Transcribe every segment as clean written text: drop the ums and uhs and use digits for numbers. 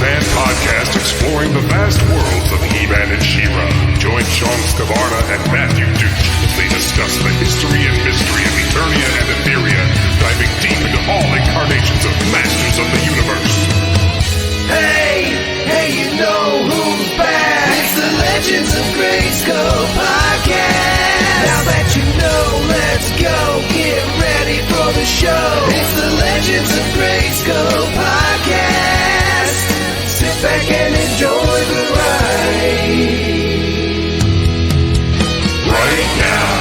fan podcast exploring the vast worlds of He-Man and She-Ra. Join Shawn Scavarna and Matthew Duke as they discuss the history and mystery of Eternia and Etheria, diving deep into all incarnations of Masters of the Universe. Hey, you know who's back? It's the Legends of Grayskull podcast. Now that you know, let's go. Get ready for the show. It's the Legends of Grayskull podcast. Sit back and enjoy the ride. Right now.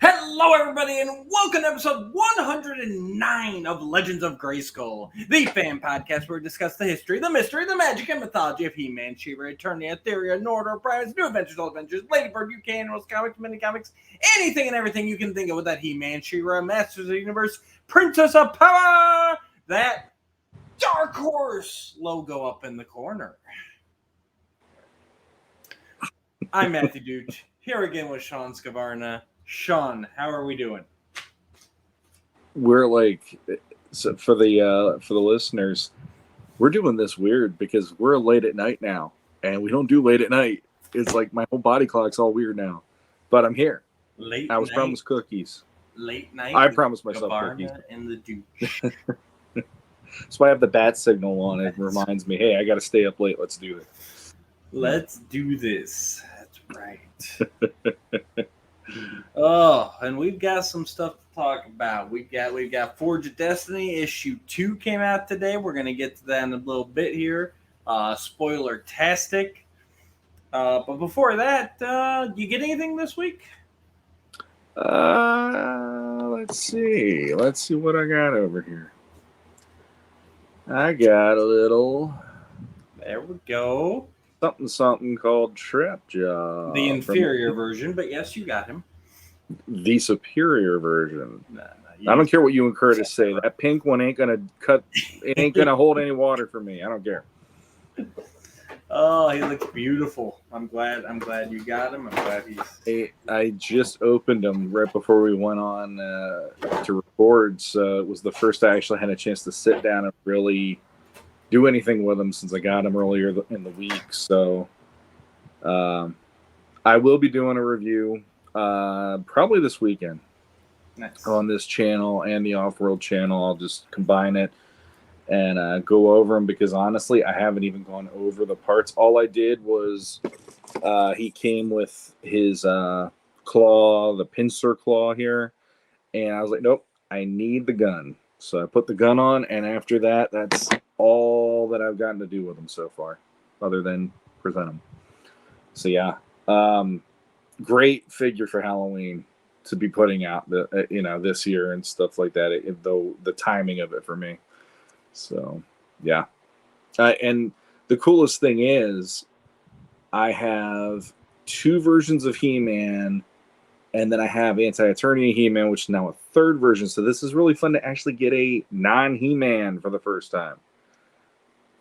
Hello, everybody, and welcome to episode 109 of Legends of Grayskull, the fan podcast where we discuss the history, the mystery, the magic, and mythology of He-Man, She-Ra, Eternia, Etheria, Nordor, Primus, New Adventures, Old Adventures, Ladybird, UK Animals, comics, mini comics, anything and everything you can think of with that He-Man, She-Ra, Masters of the Universe, Princess of Power, that Dark Horse logo up in the corner. I'm Matthew Duke, here again with Shawn Scavarna. Shawn, how are we doing? We're like, so for the listeners, we're doing this weird because we're late at night now, and we don't do late at night. It's like my whole body clock's all weird now, but I'm here. I was promised cookies. Late night. I promised myself Gavarna cookies. and the Duke. So I have the bat signal on. It reminds me, hey, I got to stay up late. Let's do it. Let's do this. That's right. Oh, and we've got some stuff to talk about. We've got Forge of Destiny issue 2 came out today. We're gonna get to that in a little bit here. Spoiler-tastic. But before that, you get anything this week? Let's see. Let's see what I got over here. I got a little. There we go. Something called Trapjaw. The inferior version, but yes, you got him. The superior version. Nah, I don't care what you and Curtis say. That pink one ain't gonna cut. It ain't gonna hold any water for me. I don't care. Oh, he looks beautiful. I'm glad you got him. I'm glad I just opened them right before we went on to record, so it was the first I actually had a chance to sit down and really do anything with them since I got them earlier in the week. So I will be doing a review probably this weekend. Nice. On this channel and the Off-World channel. I'll just combine it and go over them because honestly, I haven't even gone over the parts. All I did was he came with his claw, the pincer claw here, and I was like, nope, I need the gun. So I put the gun on, and after that, that's all that I've gotten to do with them so far, other than present them. So yeah, great figure for Halloween to be putting out this year and stuff like that. Though the timing of it for me. So yeah, and the coolest thing is, I have 2 versions of He-Man. And then I have Anti-Eternia He-Man, which is now a 3rd version. So this is really fun to actually get a non-He-Man for the first time.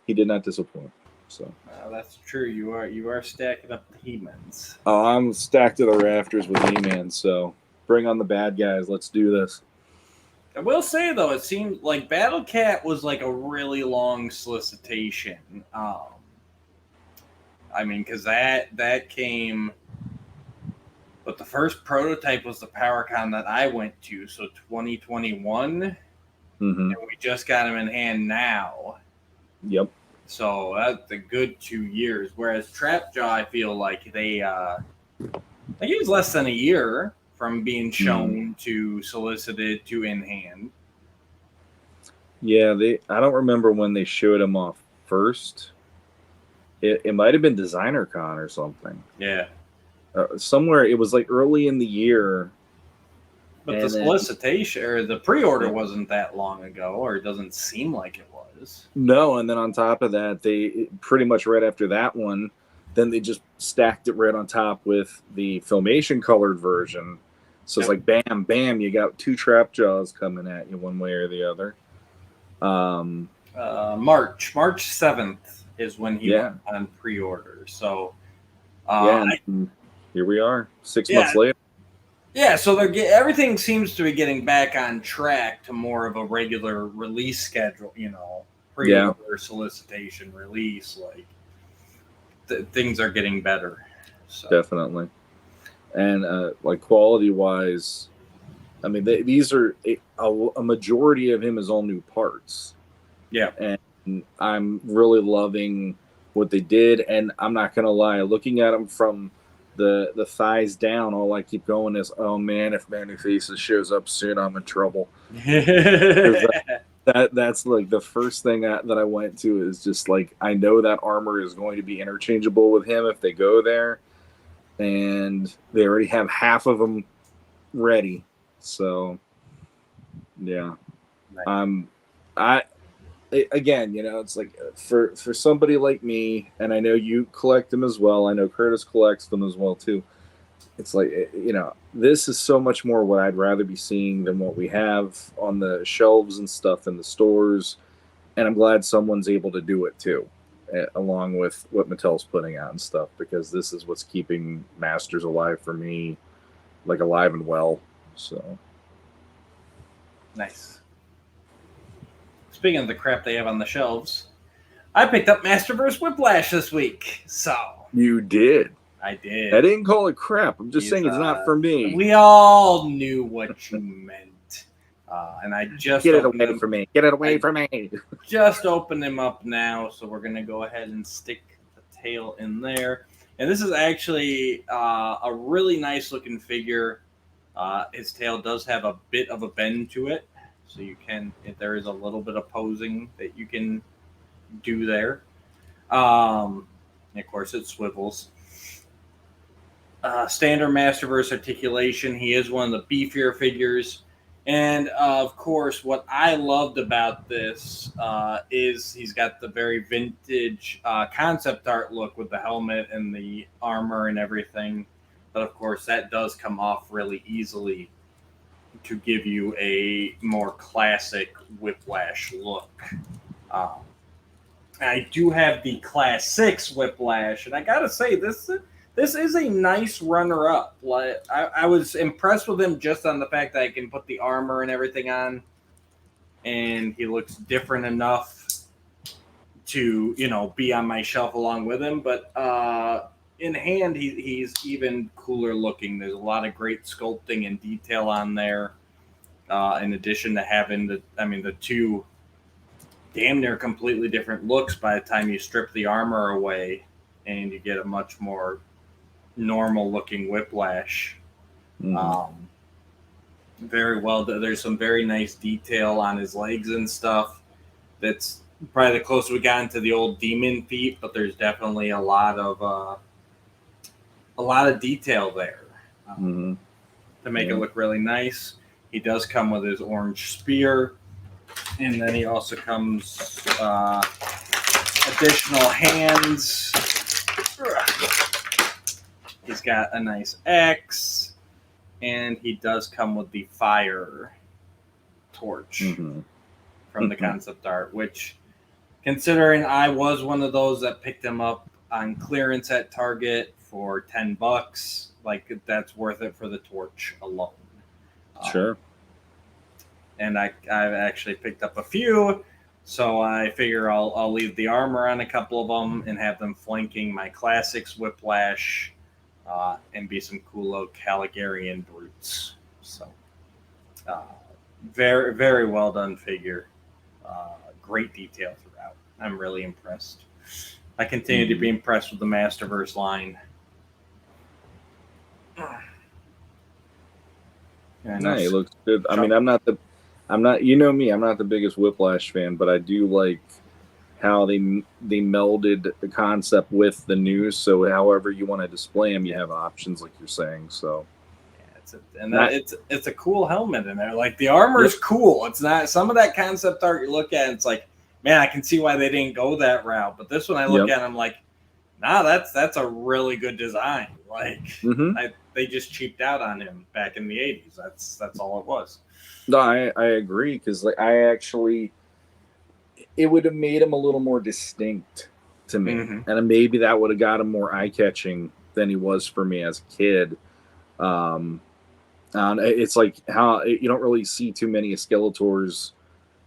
He did not disappoint. So that's true. You are stacking up the He-Mans. Oh, I'm stacked to the rafters with He-Man. So bring on the bad guys. Let's do this. I will say though, it seemed like Battle Cat was like a really long solicitation. I mean, because that came. But the first prototype was the PowerCon that I went to, so 2021. Mm-hmm. And we just got him in hand now. Yep. So that's a good 2 years. Whereas Trapjaw, I feel like they it was less than a year from being shown to solicited to in hand. Yeah, I don't remember when they showed him off first. It might have been Designer Con or something. Yeah. Somewhere it was like early in the year, but the solicitation or the pre-order wasn't that long ago, or it doesn't seem like it was. No, and then on top of that, they pretty much right after that one, then they just stacked it right on top with the Filmation colored version. So it's like bam, bam, you got 2 Trapjaws coming at you one way or the other. March 7th is when he went on pre-order. So here we are, 6 months later. Yeah, so everything seems to be getting back on track to more of a regular release schedule. Yeah. Pre-order, solicitation, release. Like things are getting better. So. Definitely. And like quality wise, I mean, these are a majority of him is all new parts. Yeah. And I'm really loving what they did. And I'm not gonna lie, looking at him from the thighs down, all I keep going is, oh man, if Manny Faces shows up soon, I'm in trouble. That's like the first thing that I went to is just like, I know that armor is going to be interchangeable with him if they go there, and they already have half of them ready. So yeah, Right. I again, it's like for somebody like me, and I know you collect them as well. I know Curtis collects them as well too. It's like, this is so much more what I'd rather be seeing than what we have on the shelves and stuff in the stores. And I'm glad someone's able to do it too, along with what Mattel's putting out and stuff, because this is what's keeping Masters alive for me, like alive and well. So Nice. Speaking of the crap they have on the shelves, I picked up Masterverse Whiplash this week. So you did. I did. I didn't call it crap. I'm just saying it's not for me. We all knew what you meant. And I just get it away from me. Get it away from me. Just opened him up now, so we're gonna go ahead and stick the tail in there. And this is actually a really nice looking figure. His tail does have a bit of a bend to it, so there is a little bit of posing that you can do there. Of course, it swivels. Standard Masterverse articulation. He is one of the beefier figures. And of course, what I loved about this is he's got the very vintage concept art look with the helmet and the armor and everything. But of course, that does come off really easily to give you a more classic Whiplash look. I do have the Class 6 Whiplash, and I gotta say, this is a nice runner-up. Like I was impressed with him just on the fact that I can put the armor and everything on, and he looks different enough to be on my shelf along with him. But in hand, he's even cooler looking. There's a lot of great sculpting and detail on there. In addition to having the two damn near completely different looks by the time you strip the armor away, and you get a much more normal looking Whiplash. Very well. There's some very nice detail on his legs and stuff. That's probably the closest we got into the old demon feet, but there's definitely a lot of detail there to make it look really nice. He does come with his orange spear, and then he also comes additional hands. He's got a nice axe, and he does come with the fire torch from the concept art, which, considering I was one of those that picked him up on clearance at Target for $10, like that's worth it for the torch alone. Sure. And I've actually picked up a few, so I figure I'll leave the armor on a couple of them and have them flanking my classics Whiplash, and be some cool little Caligarian brutes. So, very, very well done figure. Great detail throughout. I'm really impressed. I continue to be impressed with the Masterverse line. No, he looks good. I mean, I'm not, you know me, I'm not the biggest Whiplash fan, but I do like how they melded the concept with the news. So however you want to display them, you have options, like you're saying. So it's a cool helmet in there. Like the armor is cool. It's not some of that concept art you look at, and it's like, man, I can see why they didn't go that route. But this one I look at, and I'm like, nah, that's a really good design. Like they just cheaped out on him back in the 80s. That's all it was. No, I agree, because like it would have made him a little more distinct to me, and maybe that would have got him more eye catching than he was for me as a kid. It's like how you don't really see too many Skeletor's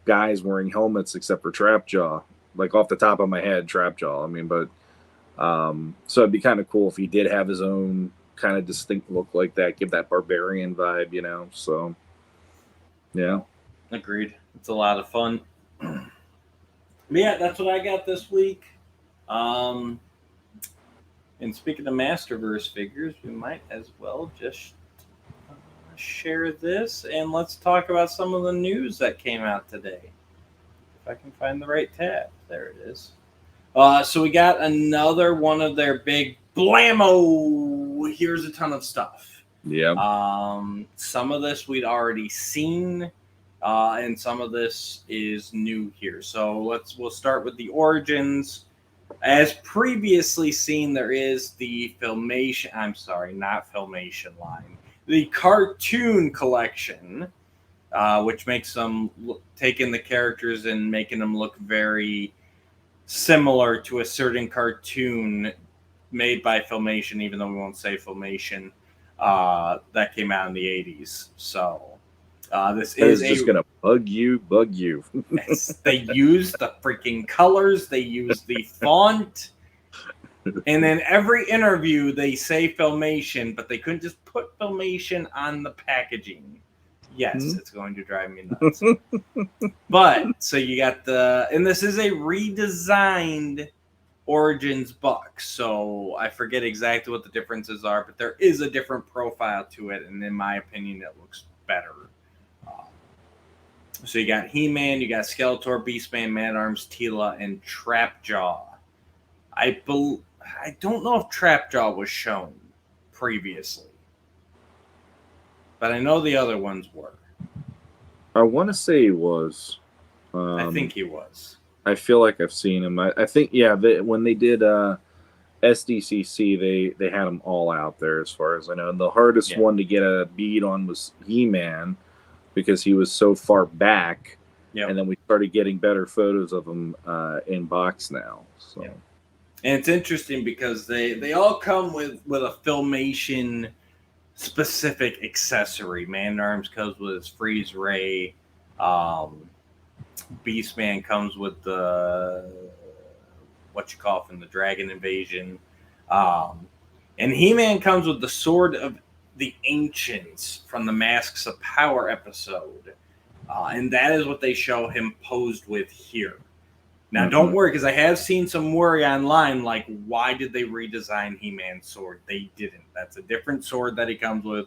guys wearing helmets except for Trapjaw. Like off the top of my head, Trapjaw. I mean, but so it'd be kind of cool if he did have his own kind of distinct look like that, give that barbarian vibe, you know. So yeah, agreed. It's a lot of fun. But yeah, that's what I got this week. And speaking of Masterverse figures, we might as well just share this and let's talk about some of the news that came out today. If I can find the right tab. There it is. So we got another one of their big blammo. Here's a ton of stuff. yeah. Some of this we'd already seen, and some of this is new here. So we'll start with the origins. As previously seen, there is the Filmation. I'm sorry, not Filmation line. The cartoon collection, which makes them taking the characters and making them look very similar to a certain cartoon made by Filmation, even though we won't say Filmation, that came out in the 80s. So this is just going to bug you. They use the freaking colors. They use the font. And then every interview, they say Filmation, but they couldn't just put Filmation on the packaging. Yes, it's going to drive me nuts. But, so you got and this is a redesigned Origins buck. So I forget exactly what the differences are, but there is a different profile to it. And in my opinion, it looks better. So you got He-Man, you got Skeletor, Beastman, Man-at-Arms, Teela, and Trapjaw. I don't know if Trapjaw was shown previously, but I know the other ones were. I want to say he was. I think he was. I feel like I've seen him. I think, yeah, when they did SDCC, they had them all out there as far as I know. And the hardest one to get a bead on was He-Man because he was so far back. Yep. And then we started getting better photos of him in box now. So. Yep. And it's interesting because they all come with a Filmation specific accessory. Man-at-Arms comes with his Freeze Ray. Beastman comes with the the Dragon Invasion. And He-Man comes with the Sword of the Ancients from the Masks of Power episode. And that is what they show him posed with here. Now, don't worry, because I have seen some worry online, like, why did they redesign He-Man's sword? They didn't. That's a different sword that he comes with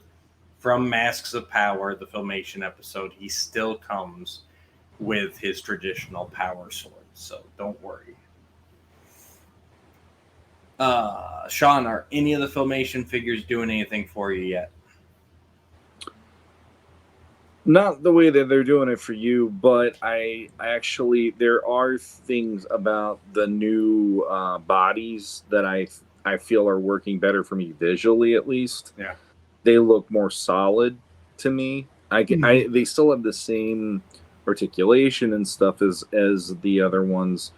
from Masks of Power, the Filmation episode. He still comes with his traditional power sword, so don't worry. Shawn, are any of the Filmation figures doing anything for you yet? Not the way that they're doing it for you, but I actually, there are things about the new bodies that I feel are working better for me visually, at least. Yeah, they look more solid to me. They still have the same articulation and stuff as the other ones,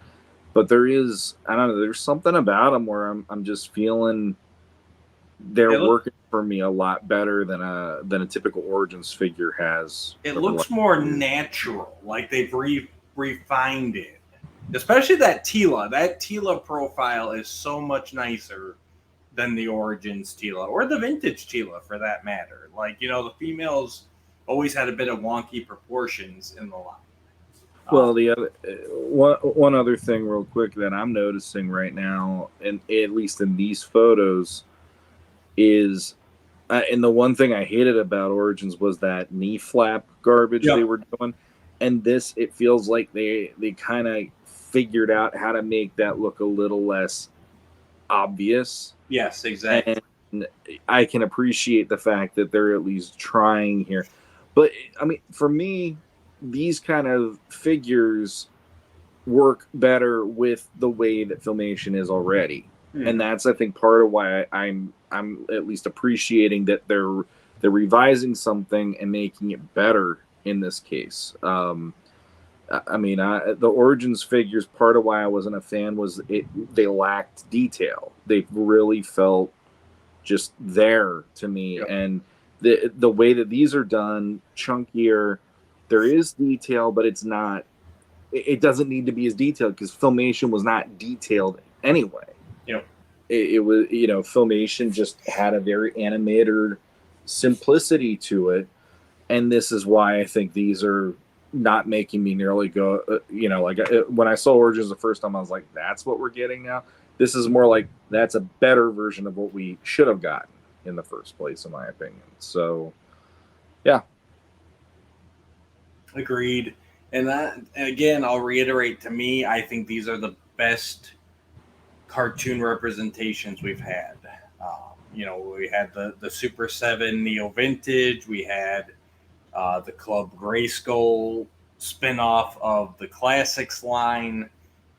but there is, I don't know, there's something about them where I'm just feeling they're working for me a lot better than a typical Origins figure has. It looks more natural, like they've refined it. Especially that Teela. That Teela profile is so much nicer than the Origins Teela, or the vintage Teela for that matter. Like, you know, the females always had a bit of wonky proportions in the line. Well, the other one other thing real quick that I'm noticing right now, and at least in these photos, is and the one thing I hated about Origins was that knee flap garbage they were doing. And this, it feels like they kind of figured out how to make that look a little less obvious. Yes, exactly. And I can appreciate the fact that they're at least trying here. But, I mean, for me, these kind of figures work better with the way that Filmation is already. And that's, I think, part of why I'm at least appreciating that they're revising something and making it better in this case. I mean, the Origins figures, part of why I wasn't a fan was they lacked detail. They really felt just there to me. Yep. And the way that these are done, chunkier, there is detail, but it's not. It doesn't need to be as detailed because Filmation was not detailed anyway. It was, Filmation just had a very animated simplicity to it, and this is why I think these are not making me nearly go. When I saw Origins the first time, I was like, "That's what we're getting now." This is more like that's a better version of what we should have gotten in the first place, in my opinion. So, yeah, agreed. And again, I'll reiterate. To me, I think these are the best cartoon representations we've had. We had the Super 7 Neo Vintage. We had the Club Grayskull spinoff of the Classics line.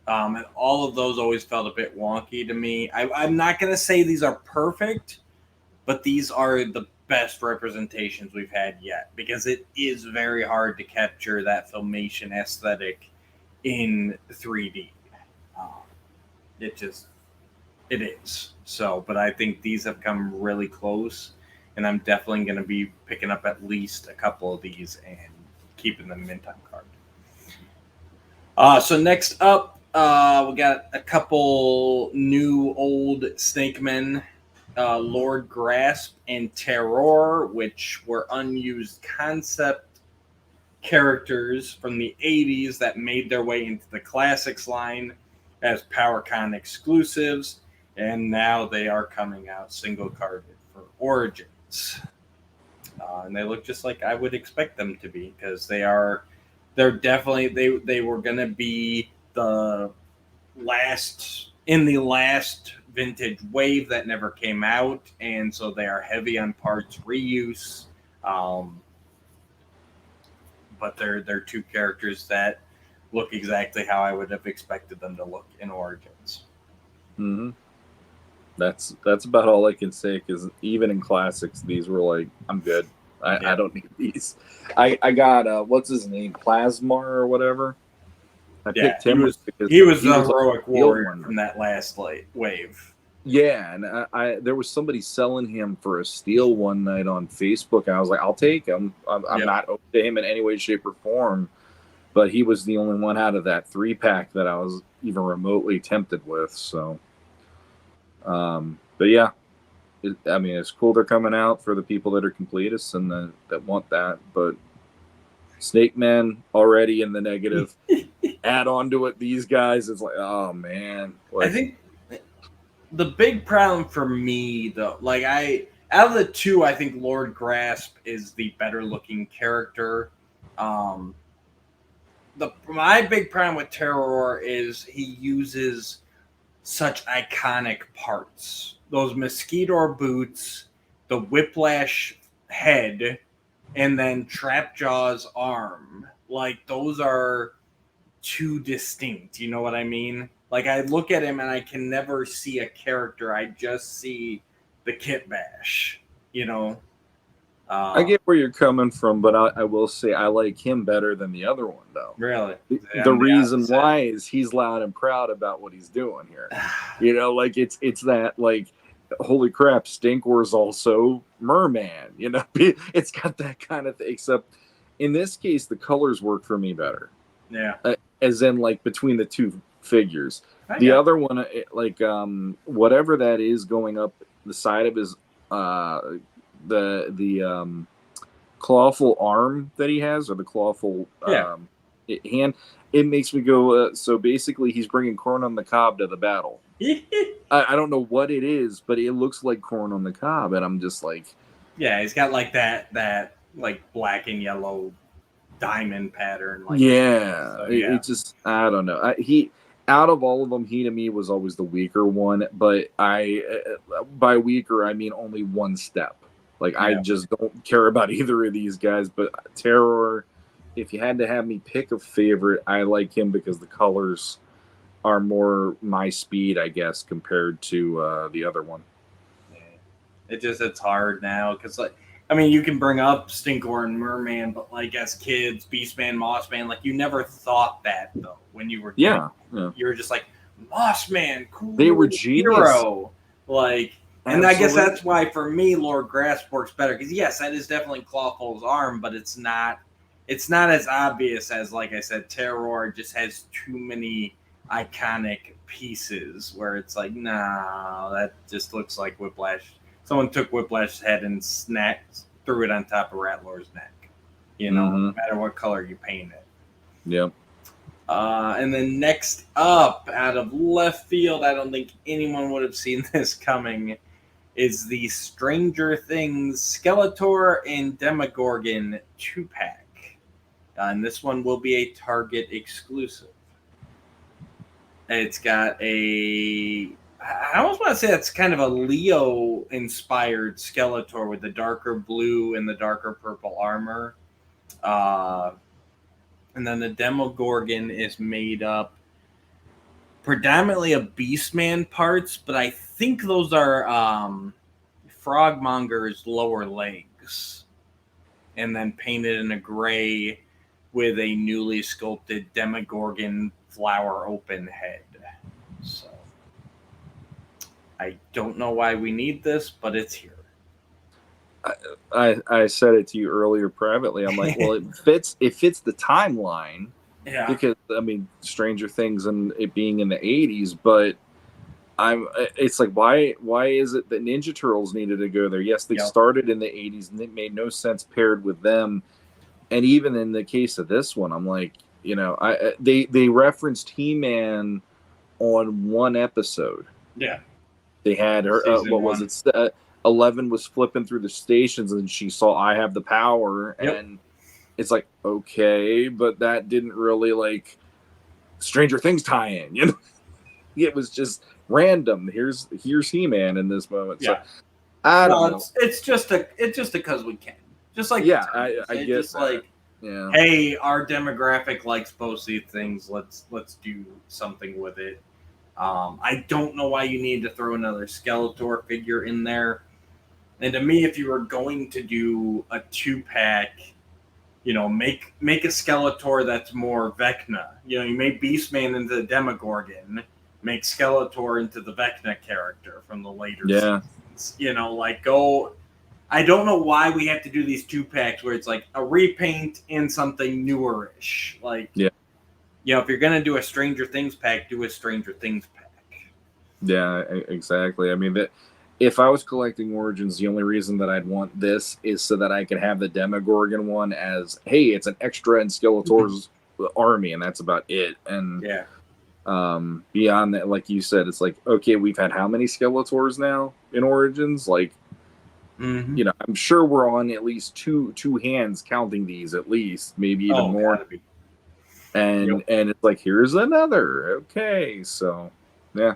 And all of those always felt a bit wonky to me. I'm not going to say these are perfect, but these are the best representations we've had yet, because it is very hard to capture that Filmation aesthetic in 3D. It is. So, but I think these have come really close, and I'm definitely going to be picking up at least a couple of these and keeping them mint on card. So next up, we got a couple new old Snake Men, Lord Grasp and Terror, which were unused concept characters from the 80s that made their way into the Classics line as PowerCon exclusives, and now they are coming out single carded for Origins. And they look just like I would expect them to be, because they're definitely they were gonna be the last vintage wave that never came out, and so they are heavy on parts reuse. But they're two characters that look exactly how I would have expected them to look in Origins. Mm-hmm. That's about all I can say, because even in Classics, these were like, I'm good. I don't need these. I got what's his name, Plasmar or whatever. I picked him because he was the heroic warrior from that last wave. Yeah, and there was somebody selling him for a steal one night on Facebook, and I was like, I'll take him. I'm not owed to him in any way, shape, or form, but he was the only one out of that 3-pack that I was even remotely tempted with. So, but yeah, it's cool they're coming out for the people that are completists and that want that. But Snake Man already in the negative. Add on to it, these guys, it's like, oh man. Like, I think the big problem for me, though, out of the two, I think Lord Grasp is the better looking character. My big problem with Terror is he uses such iconic parts. Those Mosquito boots, the Whiplash head, and then Trapjaw's arm. Like, those are too distinct. You know what I mean? Like, I look at him and I can never see a character. I just see the Kit Bash, I get where you're coming from, but I will say I like him better than the other one, though. Really? The reason why is he's loud and proud about what he's doing here. It's that, like, holy crap, Stinkor's also Merman. It's got that kind of thing, except in this case, the colors work for me better. Yeah. As in, like, between the two figures. The other one, whatever that is going up the side of his the clawful arm that he has, or the clawful hand, it makes me go, so basically he's bringing corn on the cob to the battle. I don't know what it is, but it looks like corn on the cob, and I'm just like, yeah, he's got like that like black and yellow diamond pattern. It just, I don't know. Out of all of them, he to me was always the weaker one, but by weaker I mean only one step. Like, I just don't care about either of these guys. But Terror, if you had to have me pick a favorite, I like him because the colors are more my speed, I guess, compared to the other one. It's hard now because, like, you can bring up Stinkor and Merman, but, like, as kids, Beastman, Mossman, like, you never thought that, though, when you were you were just like, Mossman, cool. They were genius. Hero. Like, And I guess Absolutely. that's why, for me, Lord Grasp works better. Because, yes, that is definitely Clawful's arm, but it's not as obvious as, like I said, Terror just has too many iconic pieces where it's like, nah, that just looks like Whiplash. Someone took Whiplash's head and threw it on top of Rattler's neck. No matter what color you paint it. Yep. And then next up, out of left field, I don't think anyone would have seen this coming, is the Stranger Things Skeletor and Demogorgon 2-pack. And this one will be a Target exclusive. It's got I almost want to say it's kind of a Leo-inspired Skeletor with the darker blue and the darker purple armor. And then the Demogorgon is made up predominantly of Beastman parts, but I think those are Frogmonger's lower legs. And then painted in a gray with a newly sculpted Demogorgon flower open head. So I don't know why we need this, but it's here. I said it to you earlier privately. I'm like, well, it fits the timeline. Yeah. Because I mean, Stranger Things and it being in the 80s, but it's like, why is it that Ninja Turtles needed to go there? Yes, they started in the 80s and it made no sense paired with them. And even in the case of this one, I'm like, they referenced He-Man on one episode. Yeah. They had her, was it? 11 was flipping through the stations and she saw I Have the Power. And it's like, okay, but that didn't really like Stranger Things tie in, It was just random. Here's He-Man in this moment. Yeah. So I don't know. It's just because we can. Just like I get just that. Like, hey, our demographic likes both these things. Let's do something with it. I don't know why you need to throw another Skeletor figure in there. And to me, if you were going to do a 2-pack, make a Skeletor that's more Vecna. You make Beastman into the Demogorgon, make Skeletor into the Vecna character from the later seasons. Go. I don't know why we have to do these 2-packs where it's like a repaint and something newerish. If you're gonna do a Stranger Things pack, do a Stranger Things pack. Yeah, exactly. I mean, if I was collecting Origins, the only reason that I'd want this is so that I could have the Demogorgon one as, hey, it's an extra in Skeletor's army, and that's about it. And beyond that, like you said, it's like, okay, we've had how many Skeletors now in Origins? Like, I'm sure we're on at least two hands counting these, at least, maybe even more. And it's like, here's another. Okay, so yeah.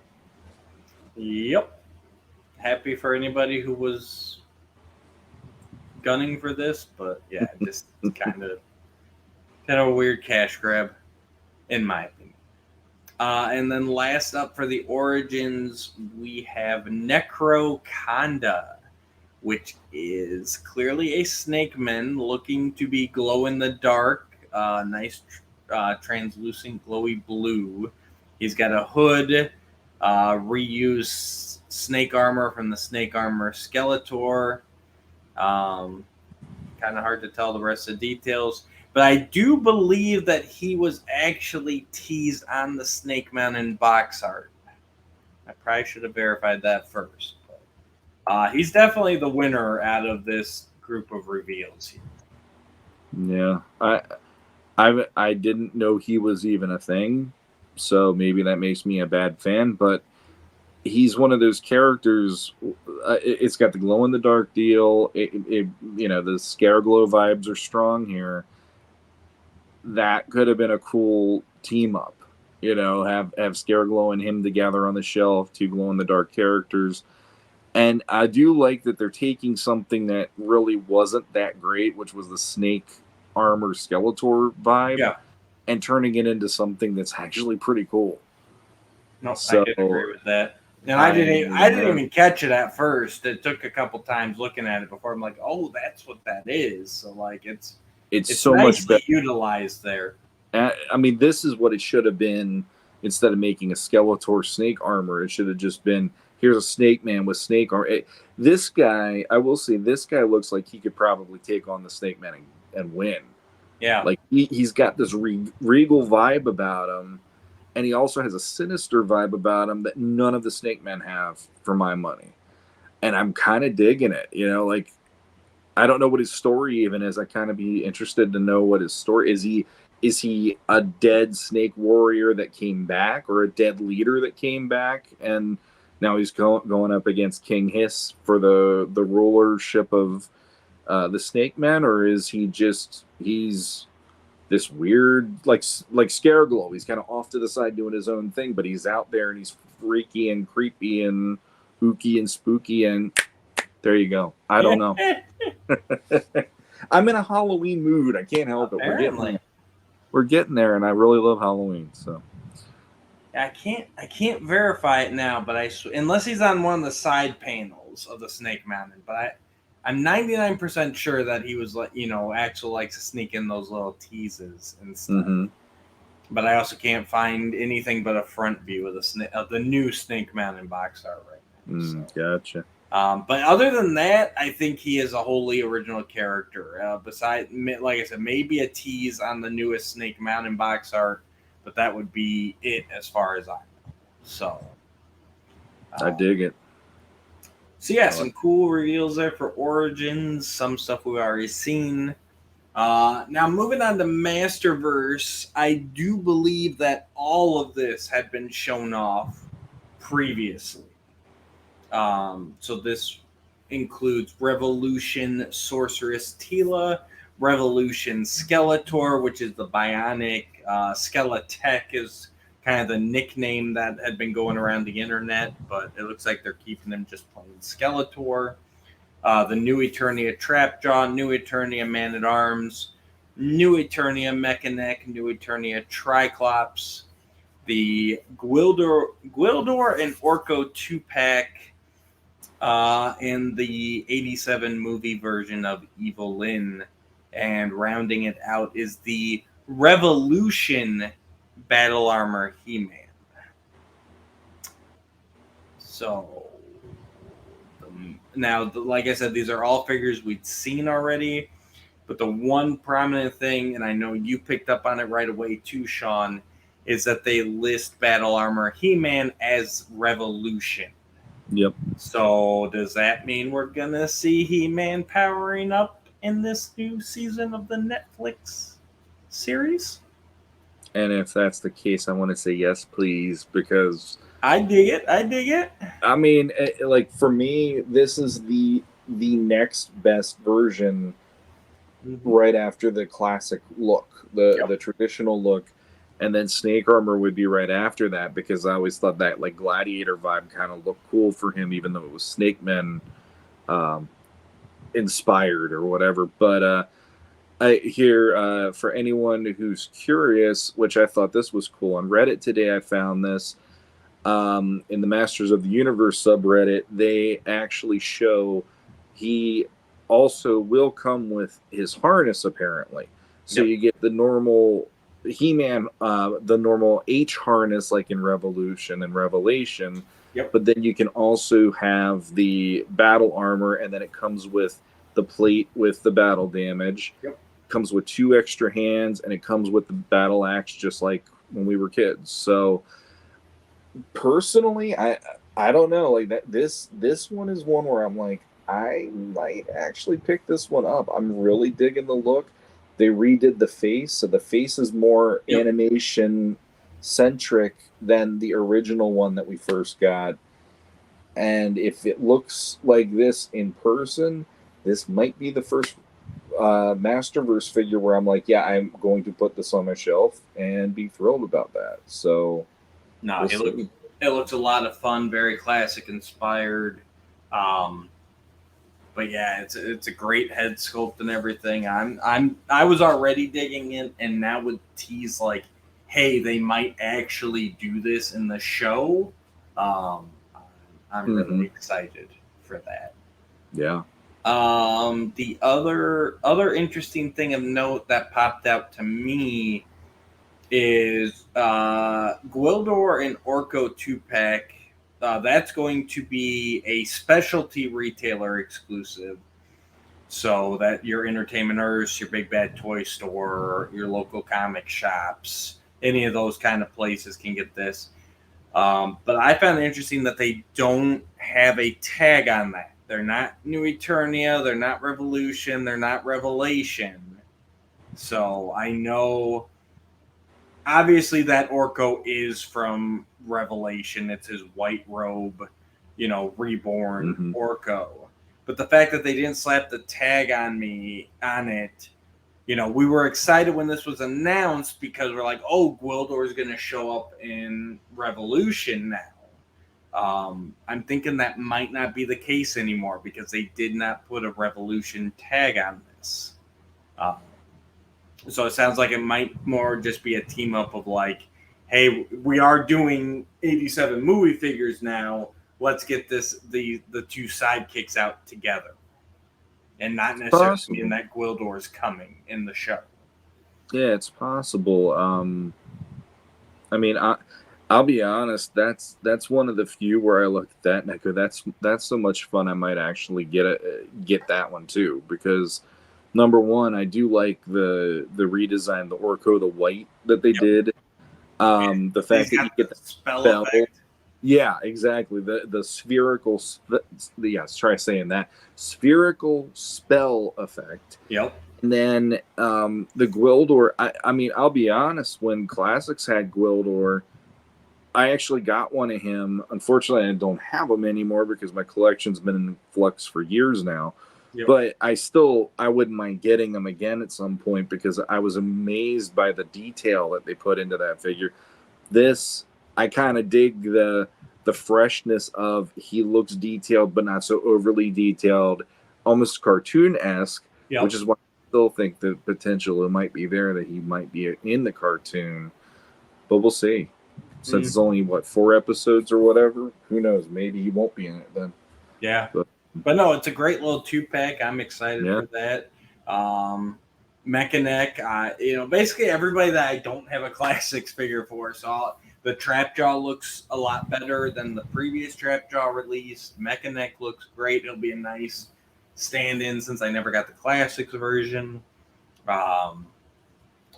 Yep. Happy for anybody who was gunning for this, but yeah, just kind of a weird cash grab, in my opinion. And then last up for the Origins, we have Necroconda, which is clearly a Snakeman looking to be glow in the dark, nice translucent glowy blue. He's got a hood, reused snake armor from the Snake Armor Skeletor. Kind of hard to tell the rest of the details, but I do believe that he was actually teased on the Snake Mountain box art. I probably should have verified that first. But, he's definitely the winner out of this group of reveals here. Yeah, I didn't know he was even a thing, so maybe that makes me a bad fan, but he's one of those characters. It's got the glow in the dark deal. The Scareglow vibes are strong here. That could have been a cool team up. Have Scareglow and him together on the shelf, two glow in the dark characters. And I do like that they're taking something that really wasn't that great, which was the Snake Armor Skeletor vibe, and turning it into something that's actually pretty cool. No, I did agree with that. And I didn't even catch it at first. It took a couple times looking at it before I'm like, oh, that's what that is. So like it's so much better utilized there. I mean, this is what it should have been. Instead of making a Skeletor snake armor, it should have just been, here's a Snake Man with snake arm. This guy, I will say, this guy looks like he could probably take on the Snake Man and win. Yeah. Like he's got this regal vibe about him, and he also has a sinister vibe about him that none of the Snake Men have, for my money. And I'm kind of digging it. You know, like I don't know what his story even is. I kind of be interested to know what his story is. Is he a dead snake warrior that came back, or a dead leader that came back, and now he's going up against King Hiss for the rulership of the Snake Men, or is he's this weird like Scareglow? He's kind of off to the side doing his own thing, but he's out there and he's freaky and creepy and ooky and spooky, and there you go. I don't know. I'm in a Halloween mood. I can't help it. We're getting there, and I really love Halloween. So I can't verify it now, but unless he's on one of the side panels of the Snake Mountain, but I'm 99% sure that he was actually likes to sneak in those little teases and stuff. Mm-hmm. But I also can't find anything but a front view of the new Snake Mountain box art right now. Gotcha. But other than that, I think he is a wholly original character. Besides, like I said, maybe a tease on the newest Snake Mountain box art, but that would be it as far as I know. So, I dig it. So yeah, some cool reveals there for Origins. Some stuff we've already seen. Now moving on to Masterverse, I do believe that all of this had been shown off previously. So this includes Revolution Sorceress Tila, Revolution Skeletor, which is the bionic. Skeletech is kind of the nickname that had been going around the internet, but it looks like they're keeping him just plain Skeletor. The New Eternia Trapjaw, New Eternia Man-at-Arms, New Eternia Mechanic, New Eternia Triclops, the Gwildor and Orko 2-pack, and the 87 movie version of Evil Lyn. And rounding it out is the Revolution Battle Armor He-Man. So, now, like I said, these are all figures we'd seen already. But the one prominent thing, and I know you picked up on it right away too, Shawn, is that they list Battle Armor He-Man as Revolution. Yep. So does that mean we're going to see He-Man powering up in this new season of the Netflix series? And if that's the case, I want to say yes, please, because I dig it. I mean, like for me, this is the next best version right after the classic look, the traditional look, and then Snake Armor would be right after that, because I always thought that like Gladiator vibe kind of looked cool for him, even though it was Snake Men inspired or whatever. But I hear for anyone who's curious, which I thought this was cool on Reddit today, I found this in the Masters of the Universe subreddit. They actually show he also will come with his harness, apparently. So you get the normal He-Man, the normal H harness like in Revolution and Revelation. But then you can also have the battle armor, and then it comes with the plate with the battle damage. Comes with 2 extra hands, and it comes with the battle axe, just like when we were kids. So personally, I don't know, like that this one is one where I'm like, I might actually pick this one up. I'm really digging the look. They redid the face, so the face is more animation centric than the original one that we first got. And if it looks like this in person, this might be the first Masterverse figure where I'm like, yeah, I'm going to put this on my shelf and be thrilled about that. So no, it looks a lot of fun, very classic inspired. But yeah, it's a great head sculpt and everything. I was already digging it, and now with tease like, hey, they might actually do this in the show. I'm really excited for that. Yeah. The other interesting thing of note that popped out to me is Gwildor and Orko 2-pack That's going to be a specialty retailer exclusive. So that your Entertainment Earth, your Big Bad Toy Store, your local comic shops, any of those kind of places can get this. But I found it interesting that they don't have a tag on that. They're not New Eternia, they're not Revolution, they're not Revelation. So I know, obviously, that Orko is from Revelation. It's his white robe, reborn Orko. But the fact that they didn't slap the tag on it, we were excited when this was announced because we're like, oh, Gwildor is going to show up in Revolution now. I'm thinking that might not be the case anymore because they did not put a Revolution tag on this. So it sounds like it might more just be a team up of like, hey, we are doing 87 movie figures now. Let's get the two sidekicks out together. And not necessarily mean that Gwildor is coming in the show. Yeah, it's possible. I mean, I'll be honest. That's one of the few where I look at that and I go, that's so much fun. I might actually get that one too, because number one, I do like the redesign, the Orko, the white that they did. The fact that you get the spell effect. Yeah, exactly. The spherical, try saying that, spherical spell effect. Yep. And then the Gwildor, I mean, I'll be honest, when Classics had Gwildor, I actually got one of him. Unfortunately, I don't have him anymore because my collection's been in flux for years now. Yep. But I wouldn't mind getting them again at some point because I was amazed by the detail that they put into that figure. This, I kind of dig the freshness of, he looks detailed but not so overly detailed, almost cartoon-esque, yep. Which is why I still think the potential might be there that he might be in the cartoon. But we'll see. Since it's only, 4 episodes or whatever, who knows? Maybe he won't be in it then. Yeah. But no, it's a great little 2-pack. I'm excited for that. Mechaneck, basically everybody that I don't have a Classics figure for. So the Trapjaw looks a lot better than the previous Trapjaw release. Mechaneck looks great. It'll be a nice stand-in since I never got the Classics version. I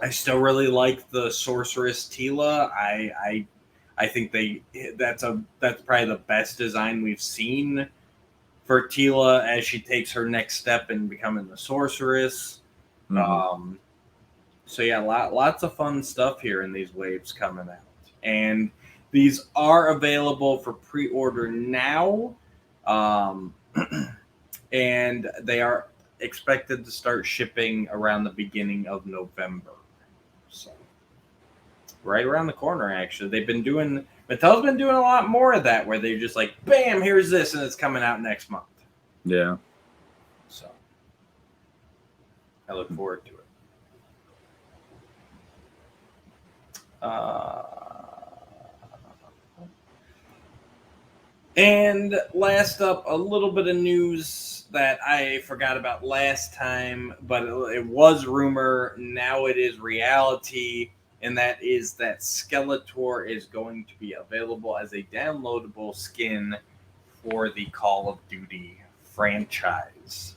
still really like the Sorceress Tila. I think that's probably the best design we've seen for Tila as she takes her next step in becoming the Sorceress. Mm-hmm. So yeah, lots of fun stuff here in these waves coming out. And these are available for pre-order now. And they are expected to start shipping around the beginning of November. So right around the corner, actually. Mattel's been doing a lot more of that, where they're just like, bam, here's this, and it's coming out next month. Yeah. So I look forward to it. And last up, a little bit of news that I forgot about last time, but it was rumor. Now it is reality. And that is that Skeletor is going to be available as a downloadable skin for the Call of Duty franchise.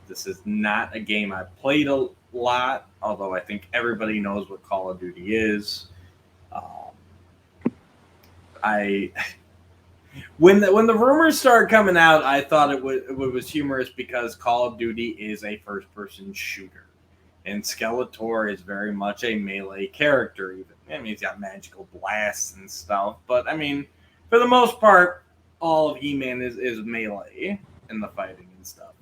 This is not a game I've played a lot, although I think everybody knows what Call of Duty is. When the rumors started coming out, I thought it was humorous because Call of Duty is a first-person shooter. And Skeletor is very much a melee character. Even he's got magical blasts and stuff. But, for the most part, all of He-Man is melee in the fighting and stuff.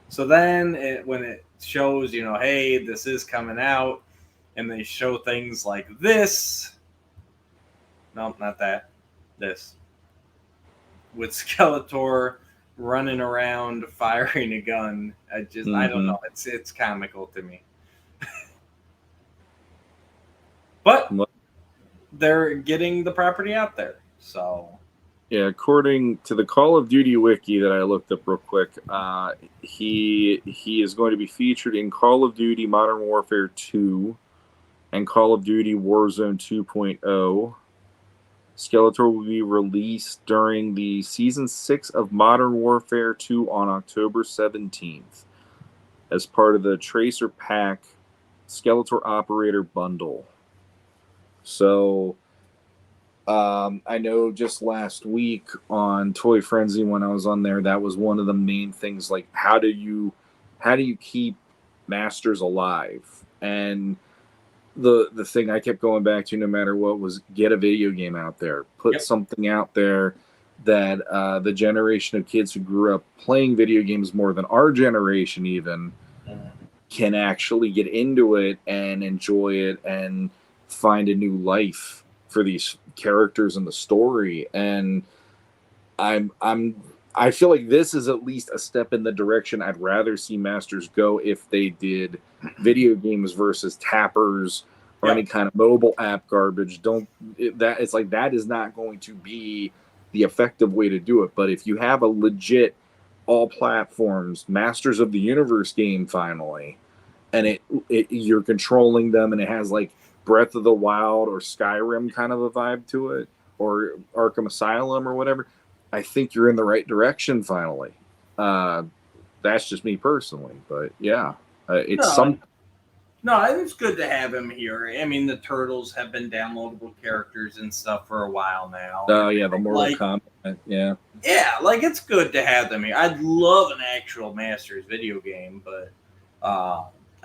So then when it shows, hey, this is coming out, and they show things like this. No, not that. This. With Skeletor running around firing a gun. I don't know. It's comical to me. But they're getting the property out there. So yeah, according to the Call of Duty wiki that I looked up real quick, he is going to be featured in Call of Duty Modern Warfare 2 and Call of Duty Warzone 2.0. Skeletor will be released during the Season 6 of Modern Warfare 2 on October 17th as part of the Tracer Pack Skeletor Operator Bundle. So, I know just last week on Toy Frenzy when I was on there, that was one of the main things. Like, how do you keep Masters alive? And the thing I kept going back to no matter what was get a video game out there, put something out there that the generation of kids who grew up playing video games more than our generation even can actually get into it and enjoy it and find a new life for these characters in the story. And I feel like this is at least a step in the direction I'd rather see Masters go if they did video games versus tappers or any kind of mobile app garbage. It's like that is not going to be the effective way to do it. But if you have a legit all platforms Masters of the Universe game finally, and you're controlling them and it has like Breath of the Wild or Skyrim kind of a vibe to it, or Arkham Asylum or whatever, I think you're in the right direction finally. That's just me personally, but yeah, No, I think it's good to have him here. I mean, the Turtles have been downloadable characters and stuff for a while now. Oh yeah, the Mortal Kombat, yeah. Yeah, like it's good to have them here. I'd love an actual Masters video game, but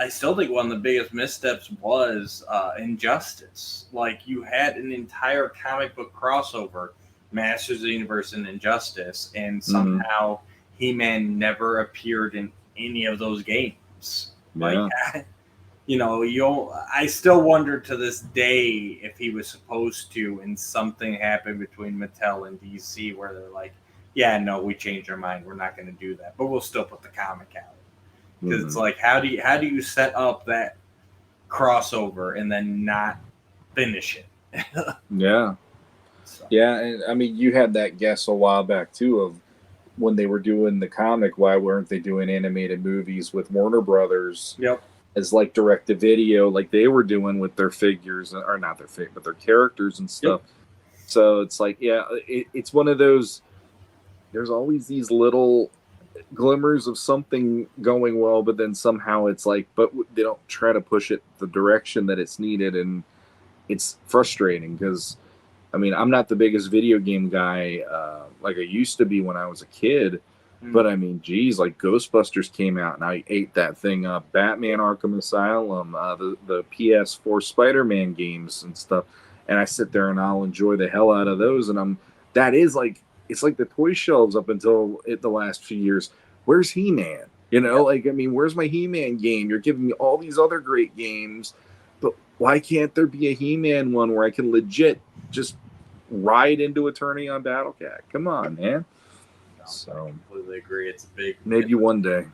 I still think one of the biggest missteps was Injustice. Like, you had an entire comic book crossover, Masters of the Universe and Injustice, and somehow He-Man never appeared in any of those games. Yeah. Like, I still wonder to this day if he was supposed to, and something happened between Mattel and DC where they're like, yeah, no, we changed our mind. We're not going to do that, but we'll still put the comic out. Because it's like, how do you set up that crossover and then not finish it? Yeah. So. Yeah, and I mean, you had that guess a while back too of when they were doing the comic, why weren't they doing animated movies with Warner Brothers? Yep. As like direct to video, like they were doing with their figures, or not their figures, but their characters and stuff. Yep. So it's like, yeah, it's one of those. There's always these little glimmers of something going well, but then somehow it's like, but they don't try to push it the direction that it's needed, and it's frustrating because, I mean, I'm not the biggest video game guy like I used to be when I was a kid. But I mean, geez, like Ghostbusters came out and I ate that thing up. Batman Arkham Asylum, the PS4 Spider-Man games and stuff. And I sit there and I'll enjoy the hell out of those. And it's like the toy shelves up until the last few years. Where's He-Man? Like, I mean, where's my He-Man game? You're giving me all these other great games, but why can't there be a He-Man one where I can legit just ride into a tourney on Battle Cat? Come on, man. So I completely agree. It's a big maybe one day.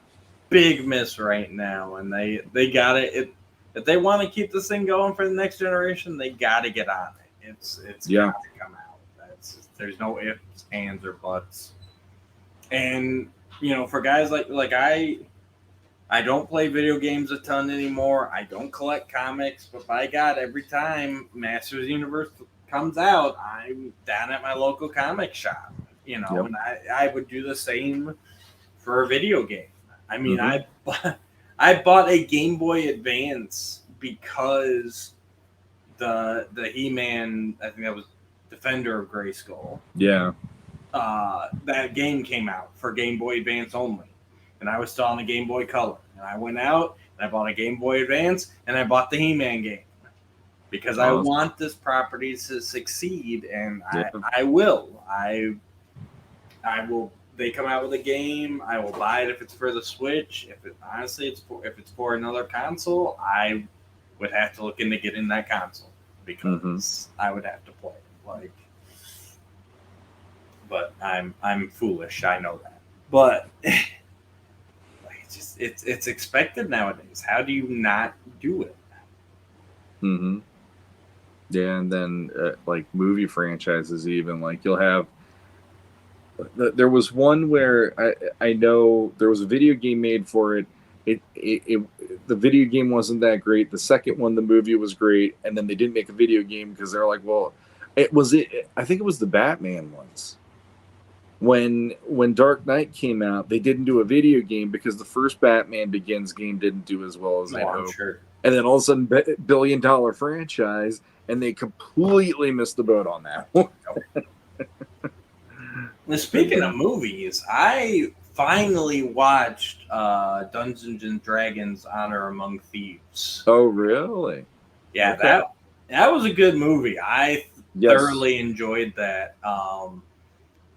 Big miss right now, and they got it. If they want to keep this thing going for the next generation, they got to get on it. It's got to come out. There's no ifs, ands, or buts. And for guys like I don't play video games a ton anymore. I don't collect comics, but by God, every time Masters of the Universe comes out, I'm down at my local comic shop. And I would do the same for a video game. I mean, I bought a Game Boy Advance because the He-Man, I think that was Defender of Grayskull. Yeah. That game came out for Game Boy Advance only. And I was still on the Game Boy Color. And I went out and I bought a Game Boy Advance and I bought the He-Man game. Because I want this property to succeed, and I will. I will. They come out with a game, I will buy it if it's for the Switch. If it's for another console, I would have to look into getting that console because I would have to play it. But I'm foolish. I know that. But it's expected nowadays. How do you not do it? Mm-hmm. Yeah, and then like movie franchises, even like you'll have. There was one where I know there was a video game made for it. The video game wasn't that great. The second one, the movie was great, and then they didn't make a video game because they're like, well, I think it was the Batman ones. When Dark Knight came out, they didn't do a video game because the first Batman Begins game didn't do as well as they hoped. Sure. And then all of a sudden, billion-dollar franchise, and they completely missed the boat on that one. Now, speaking of movies, I finally watched Dungeons and Dragons: Honor Among Thieves. Oh, really? Yeah, Okay. that was a good movie. I Yes. thoroughly enjoyed that.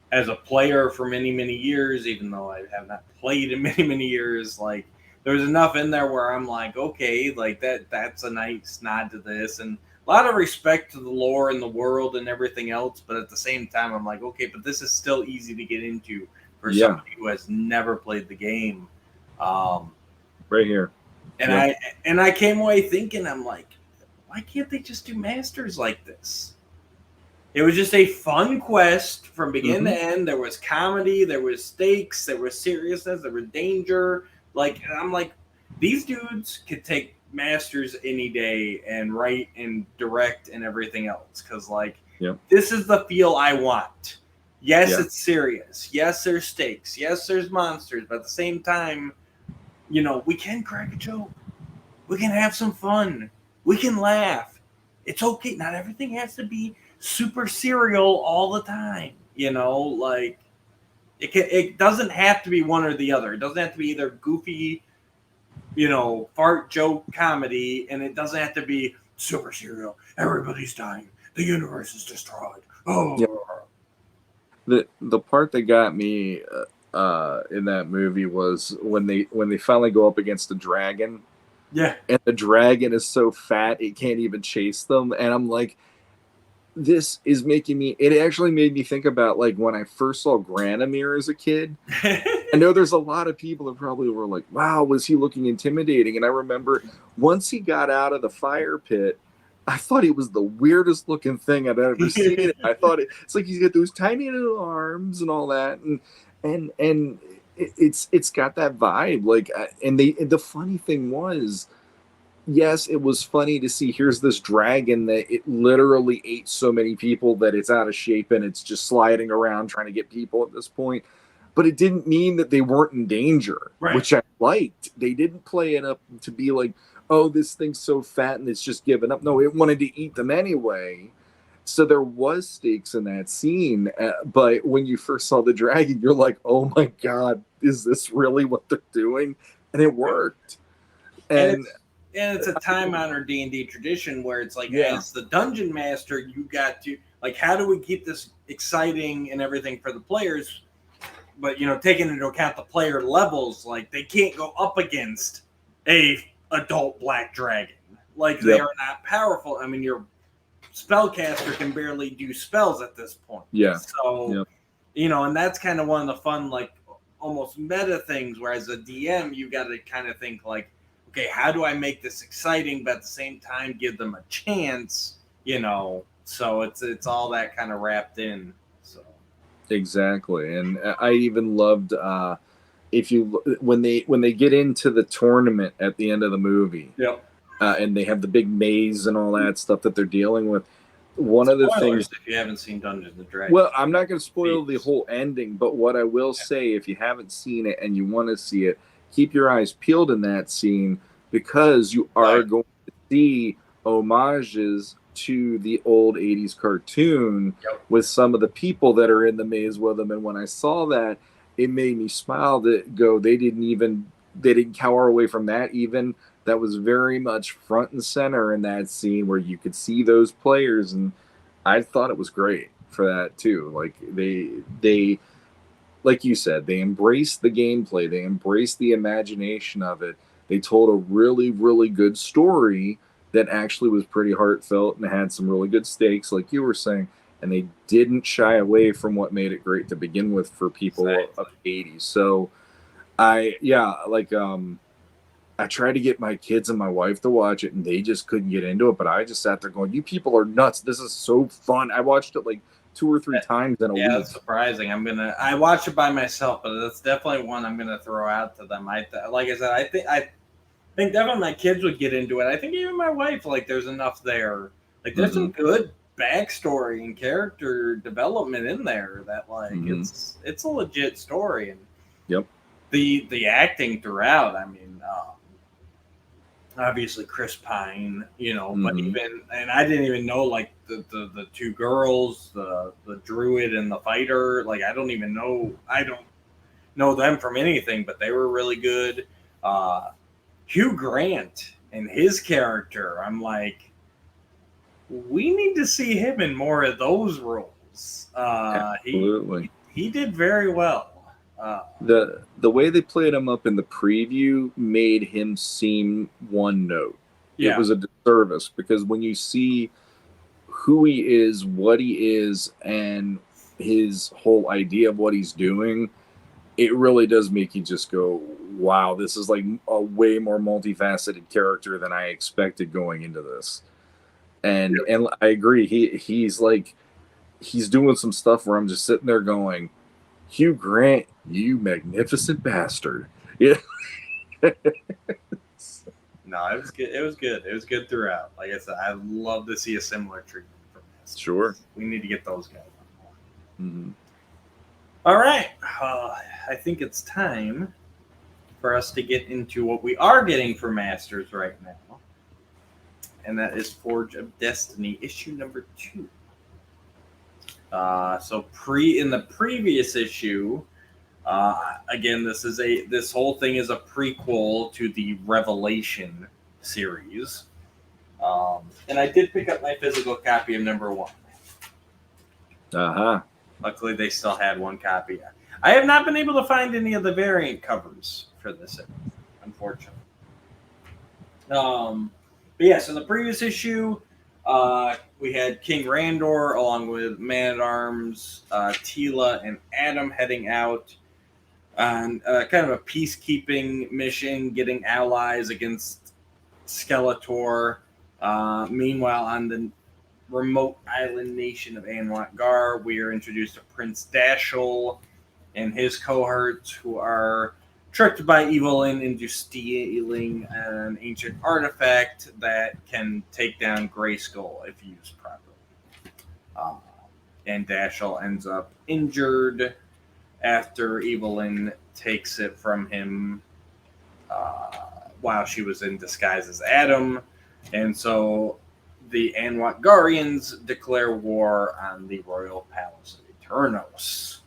As a player for many, many years, even though I have not played in many, many years, like there was enough in there where I'm like, okay, like that's a nice nod to this, and a lot of respect to the lore and the world and everything else. But at the same time, I'm like, okay, but this is still easy to get into for somebody who has never played the game. Right here. And I came away thinking, I'm like, why can't they just do masters like this? It was just a fun quest from beginning to end. There was comedy, there was stakes, there was seriousness, there was danger. Like, and I'm like, these dudes could take masters any day and write and direct and everything else. Because, like, this is the feel I want. Yes, it's serious. Yes, there's stakes. Yes, there's monsters. But at the same time, you know, we can crack a joke. We can have some fun. We can laugh. It's okay. Not everything has to be super serial all the time, you know, like it doesn't have to be one or the other. It doesn't have to be either goofy, you know, fart joke comedy, and it doesn't have to be super serial. Everybody's dying. The universe is destroyed. The part that got me in that movie was when they finally go up against the dragon. Yeah. And the dragon is so fat it can't even chase them, and I'm like, this is making me. It actually made me think about like when I first saw Granomir as a kid. I know there's a lot of people that probably were like, "Wow, was he looking intimidating?" And I remember once he got out of the fire pit, I thought he was the weirdest looking thing I'd ever seen. I thought it's like he's got those tiny little arms and all that, and it's got that vibe. Like, and the funny thing was, yes, it was funny to see here's this dragon that it literally ate so many people that it's out of shape and it's just sliding around trying to get people at this point. But it didn't mean that they weren't in danger, which I liked. They didn't play it up to be like, oh, this thing's so fat and it's just giving up. No, it wanted to eat them anyway. So there was stakes in that scene. But when you first saw the dragon, you're like, oh my God, is this really what they're doing? And it worked. And it's a time-honored D&D tradition where it's like, as the dungeon master, you got to, like, how do we keep this exciting and everything for the players? But, you know, taking into account the player levels, like, they can't go up against a adult black dragon. Like, they are not powerful. I mean, your spellcaster can barely do spells at this point. Yeah. So, you know, and that's kind of one of the fun, like, almost meta things, where as a DM, you got to kind of think, like, okay, how do I make this exciting, but at the same time give them a chance, you know? So it's all that kind of wrapped in. So exactly, and I even loved when they get into the tournament at the end of the movie, and they have the big maze and all that stuff that they're dealing with. One of the things, if you haven't seen Dungeons and Dragons, well, I'm not going to spoil the whole ending, but what I will say, if you haven't seen it and you want to see it, keep your eyes peeled in that scene, because you are going to see homages to the old 80s cartoon with some of the people that are in the maze with them. And when I saw that, it made me smile to go, they didn't cower away from that even. That was very much front and center in that scene where you could see those players. And I thought it was great for that too. Like they like you said, they embraced the gameplay. They embraced the imagination of it. They told a really, really good story that actually was pretty heartfelt and had some really good stakes, like you were saying. And they didn't shy away from what made it great to begin with for people of the 80s. So I tried to get my kids and my wife to watch it, and they just couldn't get into it. But I just sat there going, you people are nuts. This is so fun. I watched it like 2 or 3 times in a week. Yeah, that's surprising. I watch it by myself, but that's definitely one I'm gonna throw out to them. Like I said, I think definitely my kids would get into it. I think even my wife, like, there's enough there. Like, there's some good backstory and character development in there that like it's a legit story. And Yep. the acting throughout, I mean, obviously Chris Pine, but even, and I didn't even know like the two girls, the druid and the fighter, like I don't know them from anything, but they were really good. Hugh Grant and his character, I'm like, we need to see him in more of those roles. Absolutely. He did very well. The way they played him up in the preview made him seem one note. Yeah. It was a disservice because when you see who he is, what he is, and his whole idea of what he's doing, it really does make you just go, wow, this is like a way more multifaceted character than I expected going into this. And I agree. He's doing some stuff where I'm just sitting there going, Hugh Grant, you magnificent bastard. Yeah. No, it was good. It was good. It was good throughout. Like I said, I'd love to see a similar treatment from this. Sure. We need to get those guys on more. Mm-hmm. All right. I think it's time for us to get into what we are getting for Masters right now. And that is Forge of Destiny, issue number 2. So in the previous issue, again, this whole thing is a prequel to the Revelation series. And I did pick up my physical copy of number 1. Uh-huh. Luckily, they still had one copy. I have not been able to find any of the variant covers for this, unfortunately. But yeah, so the previous issue, we had King Randor along with Man-at-Arms, Tila, and Adam heading out on kind of a peacekeeping mission, getting allies against Skeletor. Meanwhile, on the remote island nation of Anwat-Gar, we are introduced to Prince Dashel and his cohorts, who are tricked by Evelyn into stealing an ancient artifact that can take down Grayskull if used properly. And Dashel ends up injured after Evelyn takes it from him while she was in disguise as Adam. And so the Anwat-Garians declare war on the Royal Palace of Eternos.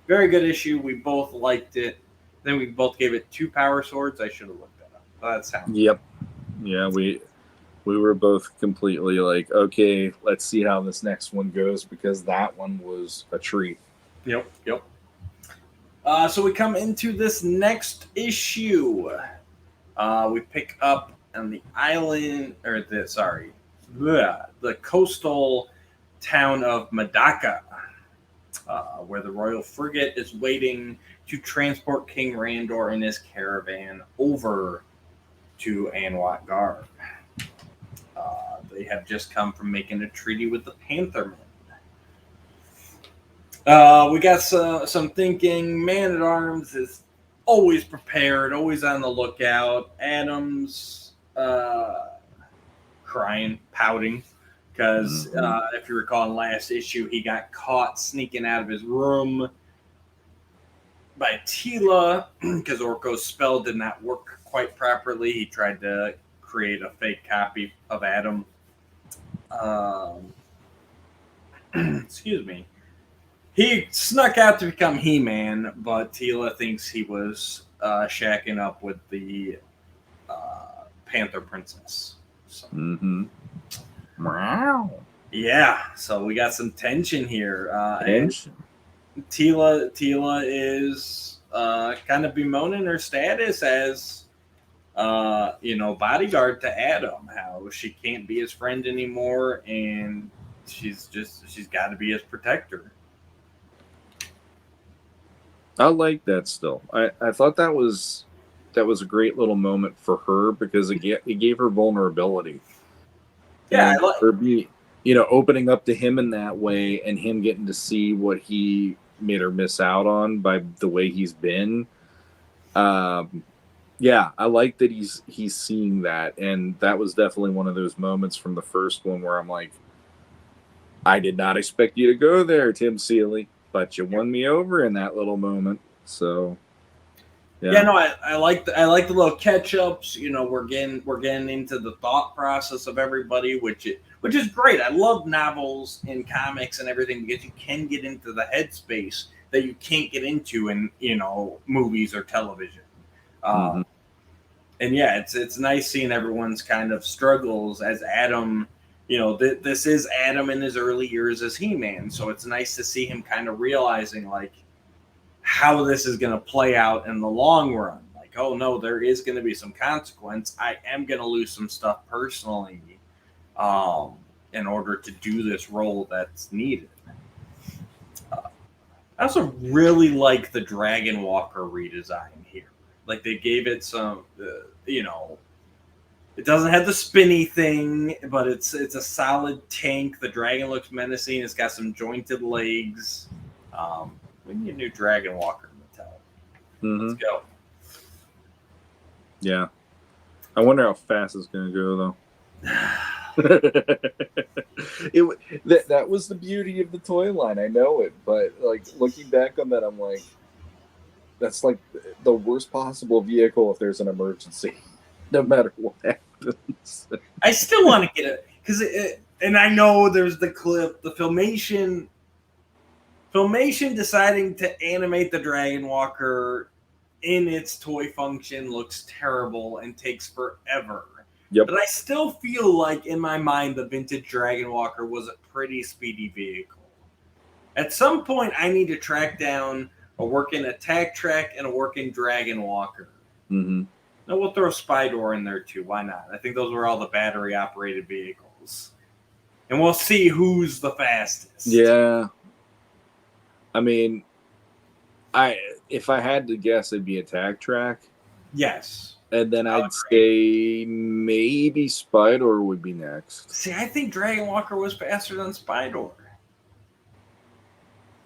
Very good issue. We both liked it. Then we both gave it 2 power swords. I should have looked that up. But that sounds Yep. Yeah, we were both completely like, okay, let's see how this next one goes, because that one was a treat. Yep. So we come into this next issue. We pick up on the island, or the coastal town of Madaka, where the royal frigate is waiting to transport King Randor and his caravan over to Anwat-Gar. They have just come from making a treaty with the Panthermen. We got some thinking. Man-at-Arms is always prepared, always on the lookout. Adam's crying, pouting, because if you recall in last issue, he got caught sneaking out of his room by Tila because Orko's spell did not work quite properly. He tried to create a fake copy of Adam. Excuse me. He snuck out to become He-Man, but Tila thinks he was shacking up with the Panther Princess. So. Wow. Yeah, so we got some tension here. And Tila is kind of bemoaning her status as bodyguard to Adam, how she can't be his friend anymore, and she's got to be his protector. I like that still. I thought that was a great little moment for her, because it gave her vulnerability. Yeah, and her opening up to him in that way, and him getting to see what he made her miss out on by the way he's been. Yeah, I like that he's seeing that, and that was definitely one of those moments from the first one where I'm like, I did not expect you to go there, Tim Seeley, but you won me over in that little moment. So, yeah, no, I like the little catch ups. You know, we're getting into the thought process of everybody, which is great. I love novels and comics and everything because you can get into the headspace that you can't get into in movies or television. Mhm. And yeah, it's nice seeing everyone's kind of struggles as Adam. You know, this is Adam in his early years as He-Man, so it's nice to see him kind of realizing like how this is going to play out in the long run. Like, oh no, there is going to be some consequence. I am going to lose some stuff personally, in order to do this role that's needed. I also really like the Dragon Walker redesign here. Like they gave it some, it doesn't have the spinny thing, but it's a solid tank. The dragon looks menacing. It's got some jointed legs. We need a new Dragon Walker Mattel. Let's go. Yeah. I wonder how fast it's going to go, though. That was the beauty of the toy line. I know it, but like looking back on that, I'm like, that's like the worst possible vehicle if there's an emergency, no matter what happens. I still want to get it because and I know there's the clip, the Filmation deciding to animate the Dragon Walker in its toy function looks terrible and takes forever. Yep. But I still feel like in my mind the vintage Dragon Walker was a pretty speedy vehicle. At some point, I need to track down a working Attack Track and a working Dragon Walker. Mm-hmm. No, we'll throw Spydor in there too. Why not? I think those were all the battery-operated vehicles. And we'll see who's the fastest. Yeah. I mean, if I had to guess, it'd be Attack Track. Yes. And then I'd say maybe Spydor would be next. See, I think Dragon Walker was faster than Spydor.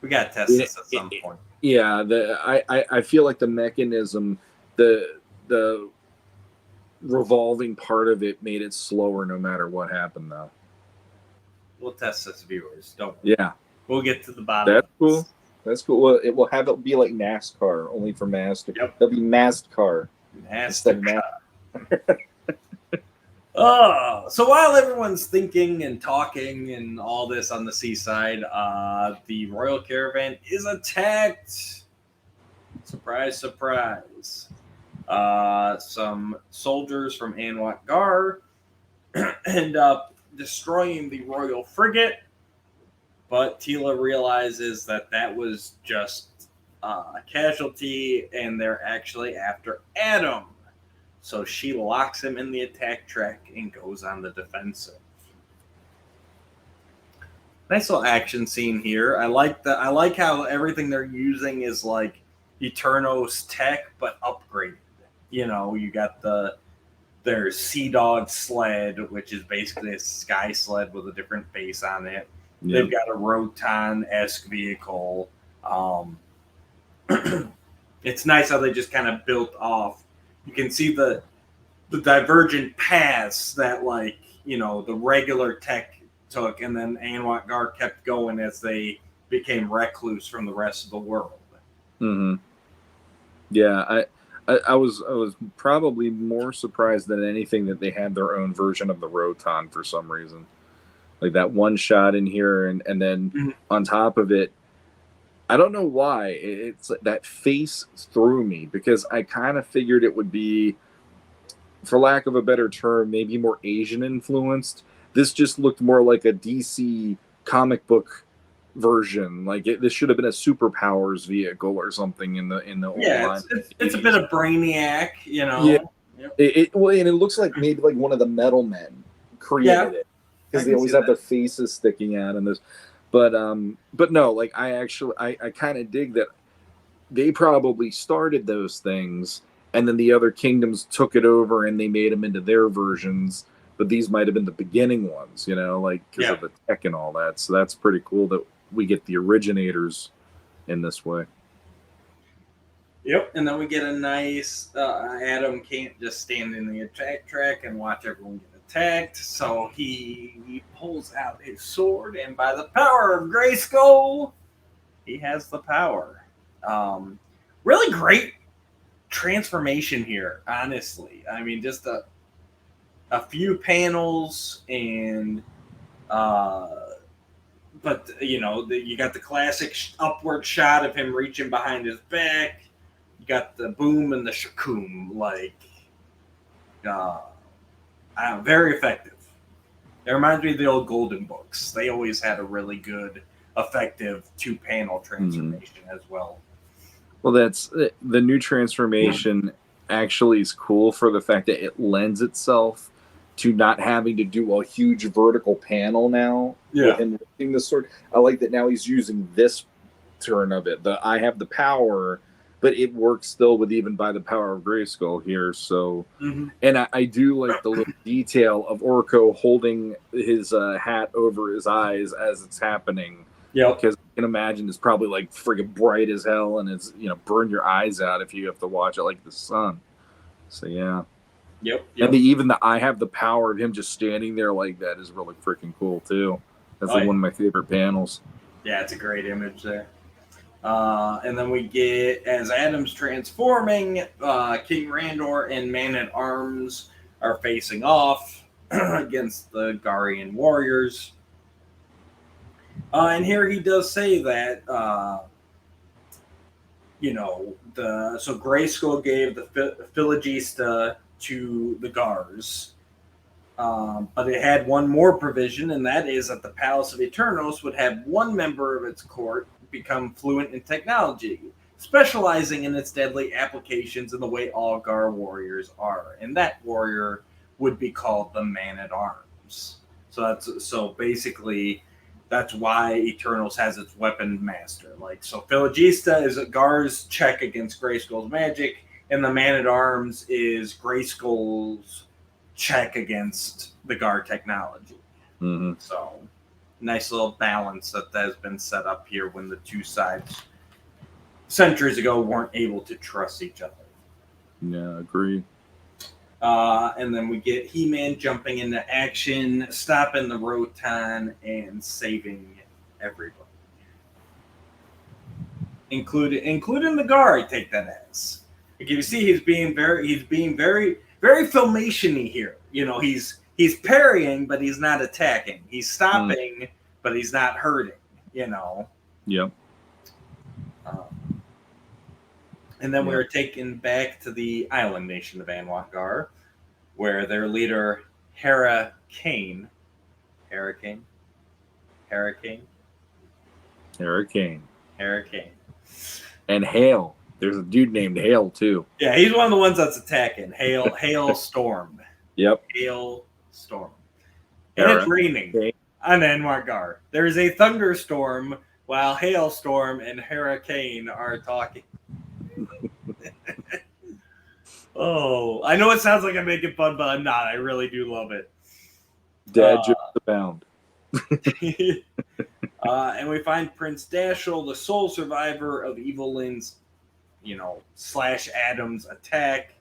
We got to test this at some point. Yeah, I feel like the mechanism, the revolving part of it made it slower no matter what happened, though. We'll test this, viewers. Don't worry. Yeah. We'll get to the bottom. That's cool. That's cool. Well, it will have it be like NASCAR, only for Master. Yep. It'll be NASCAR. NASCAR. So while everyone's thinking and talking and all this on the seaside, the Royal Caravan is attacked. Surprise, surprise. Some soldiers from L.O.G end up destroying the Royal Frigate, but Teela realizes that was just a casualty and they're actually after Adam. So she locks him in the attack track and goes on the defensive. Nice little action scene here. I like how everything they're using is like Eternos tech, but upgraded. You know, you got their Sea Dog sled, which is basically a sky sled with a different base on it. Yep. They've got a Roton-esque vehicle. It's nice how they just kind of built off. You can see the divergent paths that, like, you know, the regular tech took, and then L.O.G kept going as they became recluse from the rest of the world. Mm-hmm. Yeah, I was probably more surprised than anything that they had their own version of the Roton for some reason. Like that one shot in here, and then on top of it, I don't know why it's that face threw me, because I kind of figured it would be, for lack of a better term, maybe more Asian influenced. This just looked more like a DC comic book version. Like this should have been a superpowers vehicle or something in the old line. It's a bit of Brainiac, you know. Yeah. Yep. And it looks like maybe like one of the Metal Men created it, because they always have their faces sticking out in this. But no, like I kind of dig that they probably started those things, and then the other kingdoms took it over and they made them into their versions. But these might have been the beginning ones, you know, like because of the tech and all that. So that's pretty cool that we get the originators in this way. Yep, and then we get a nice Adam can't just stand in the attack track and watch everyone get attacked, so he pulls out his sword, and by the power of Grayskull, he has the power. Really great transformation here, honestly. I mean, just a few panels, and but you know, you got the classic upward shot of him reaching behind his back. You got the boom and the shakum, like very effective. It reminds me of the old Golden Books. They always had a really good, effective 2-panel transformation as well. Well, that's the new transformation. Actually, is cool for the fact that it lends itself to not having to do a huge vertical panel now. Yeah. With him using the sword. I like that now he's using this turn of it. I have the power, but it works still with even by the power of Grayskull here. So, and I do like the little detail of Orko holding his hat over his eyes as it's happening. Yeah, because I can imagine it's probably like friggin' bright as hell, and it's burn your eyes out if you have to watch it like the sun. So yeah. Yep. And even the I have the power of him just standing there like that is really freaking cool too. That's one of my favorite panels. Yeah, it's a great image there. And then we get, as Adam's transforming, King Randor and Man at Arms are facing off against the Garian warriors. And here he does say that, so Grayskull gave the Philogista to the Gars. But it had one more provision, and that is that the Palace of Eternos would have one member of its court become fluent in technology, specializing in its deadly applications in the way all Gar warriors are. And that warrior would be called the Man at Arms. So basically that's why Eternals has its weapon master. So Philogista is a Gar's check against Grayskull's magic, and the Man at Arms is Grayskull's check against the Gar technology. So nice little balance that has been set up here when the two sides centuries ago weren't able to trust each other. Yeah, agree. And then we get He-Man jumping into action, stopping the Roton, and saving everybody, including the Gar. I take that as. Like you see, he's being very Filmation-y here. He's parrying, but he's not attacking. He's stopping, but he's not hurting. Yep. And then we were taken back to the island nation of Anwar, where their leader, Hurricane, and Hail. There's a dude named Hail too. Yeah, he's one of the ones that's attacking. Hailstorm. Yep. Hailstorm. And it's raining on Anwar. There is a thunderstorm while Hailstorm and Hurricane are talking. Oh, I know it sounds like I'm making fun, but I'm not. I really do love it. Dad jokes abound. And we find Prince Dashel, the sole survivor of Evil Lynn's, / Adam's attack,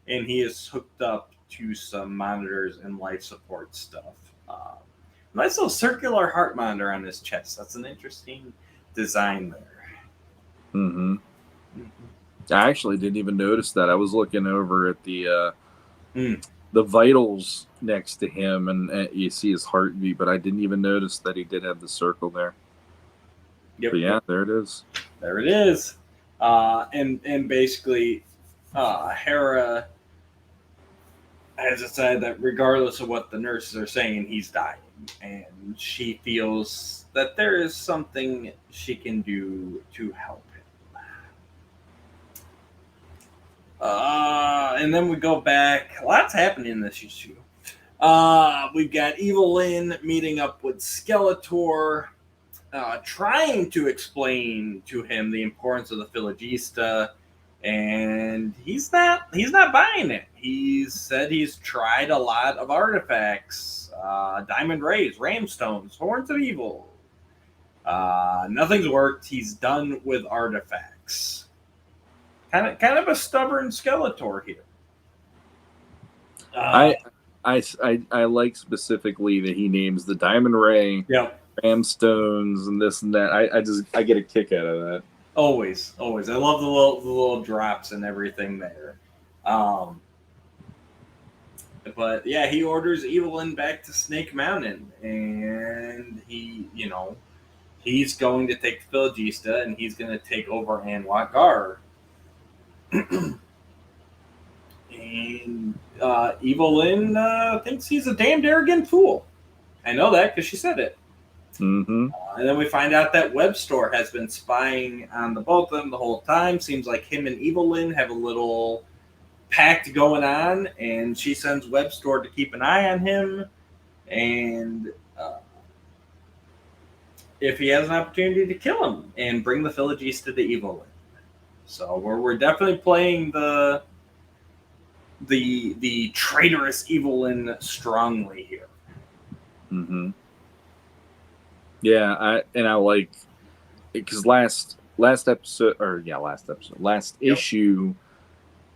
and he is hooked up to some monitors and life support stuff. Nice little circular heart monitor on his chest. That's an interesting design there. I actually didn't even notice that. I was looking over at the vitals next to him, and you see his heartbeat, but I didn't even notice that he did have the circle there. Yep. But yeah, there it is. There it is. And basically, Hera has decided that regardless of what the nurses are saying, he's dying. And she feels that there is something she can do to help him. And then we go back. Lots happening in this issue. We've got Evil Lynn meeting up with Skeletor, trying to explain to him the importance of the Philogista, and he's not buying it. He said he's tried a lot of artifacts, diamond rays, ramstones, horns of evil. Nothing's worked. He's done with artifacts. Kind of a stubborn Skeletor here. I I like specifically that he names the Diamond Ray, Yep. Ramstones, and this and that. I get a kick out of that. Always. I love the little drops and everything there. But yeah, he orders Evelyn back to Snake Mountain, and he's going to take the Philogista, and he's going to take over Anwar. And Evelyn thinks he's a damned arrogant fool. I know that because she said it. Mm-hmm. And then we find out that Webstore has been spying on the both of them the whole time. Seems like him and Evelyn have a little pact going on, and she sends Webstore to keep an eye on him. And if he has an opportunity to kill him and bring the Philogista to Evelyn. So we're definitely playing the traitorous Evelyn strongly here. Mm-hmm. Yeah, I like because last issue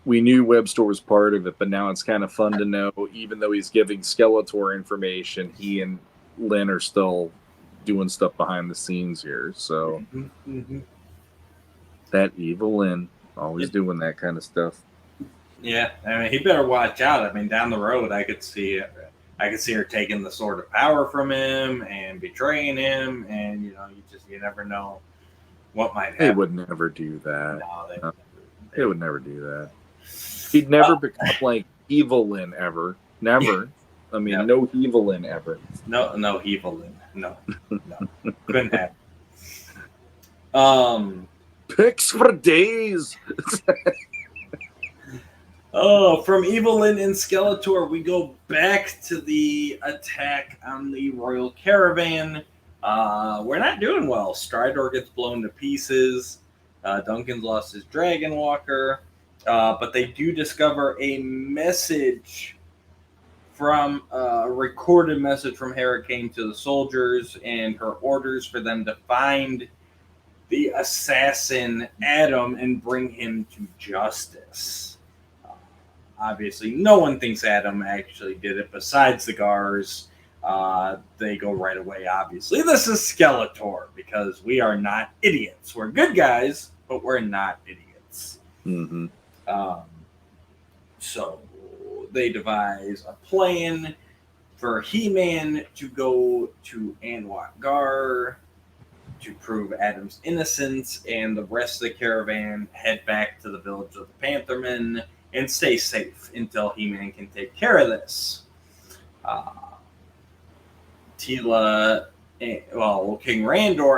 we knew Webstore was part of it, but now it's kind of fun to know, even though he's giving Skeletor information, he and Lynn are still doing stuff behind the scenes here. So that evil Lynn always doing that kind of stuff. Yeah, I mean, he better watch out. I mean, down the road, I could see her taking the Sword of Power from him and betraying him, and you never know what might happen. They would never do that. No, they would never do that. He'd never become like Evelyn ever. Never. I mean, no Evelyn ever. No Evelyn. No. Couldn't happen. Picks for days. From Evelyn and Skeletor, we go back to the attack on the Royal Caravan. We're not doing well. Stridor gets blown to pieces. Duncan's lost his Dragon Walker. But they do discover a message a recorded message from Hurricane to the soldiers, and her orders for them to find the assassin Adam and bring him to justice. Obviously, no one thinks Adam actually did it besides the Gars. They go right away, obviously. This is Skeletor, because we are not idiots. We're good guys, but we're not idiots. Mm-hmm. So they devise a plan for He-Man to go to Anwar to prove Adam's innocence, and the rest of the caravan head back to the village of the Panthermen and stay safe until He-Man can take care of this. King Randor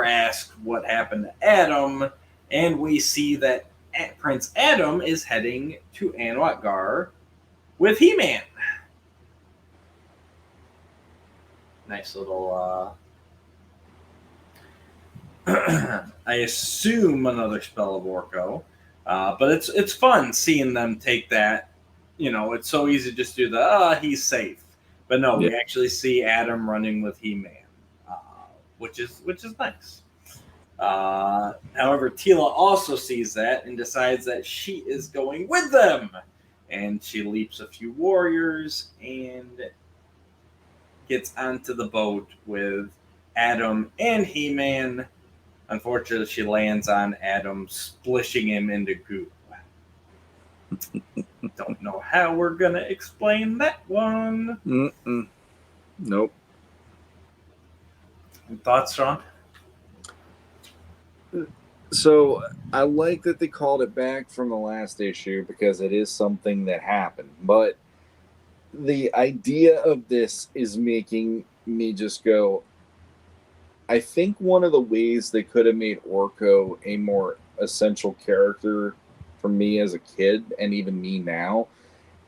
asks what happened to Adam, and we see that Prince Adam is heading to Anwar with He-Man. Nice little, I assume another spell of Orko. But it's fun seeing them take that. It's so easy to just do he's safe. But no, we actually see Adam running with He-Man, which is nice. However, Teela also sees that and decides that she is going with them. And she leaps a few warriors and gets onto the boat with Adam and He-Man. Unfortunately, she lands on Adam, splishing him into goo. Don't know how we're going to explain that one. Nope. Thoughts, Shawn? So I like that they called it back from the last issue because it is something that happened. But the idea of this is making me just go, I think one of the ways they could have made Orko a more essential character for me as a kid, and even me now,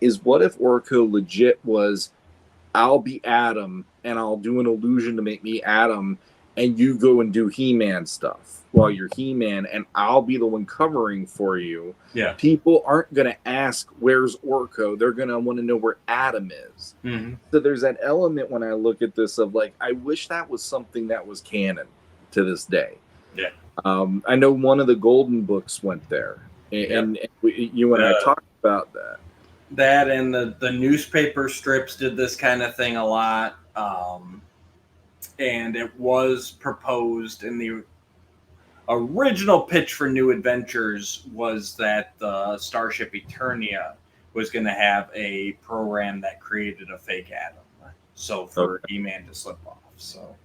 is what if Orko legit was, I'll be Adam, and I'll do an illusion to make me Adam, and you go and do He-Man stuff while you're He-Man, and I'll be the one covering for you. Yeah. People aren't going to ask, where's Orko? They're going to want to know where Adam is. Mm-hmm. So there's that element when I look at this of like, I wish that was something that was canon to this day. Yeah. I know one of the Golden books went there, and you and I talked about that. That and the newspaper strips did this kind of thing a lot. And it was proposed in the original pitch for New Adventures was that the Starship Eternia was going to have a program that created a fake Adam. So for He-Man to slip off. So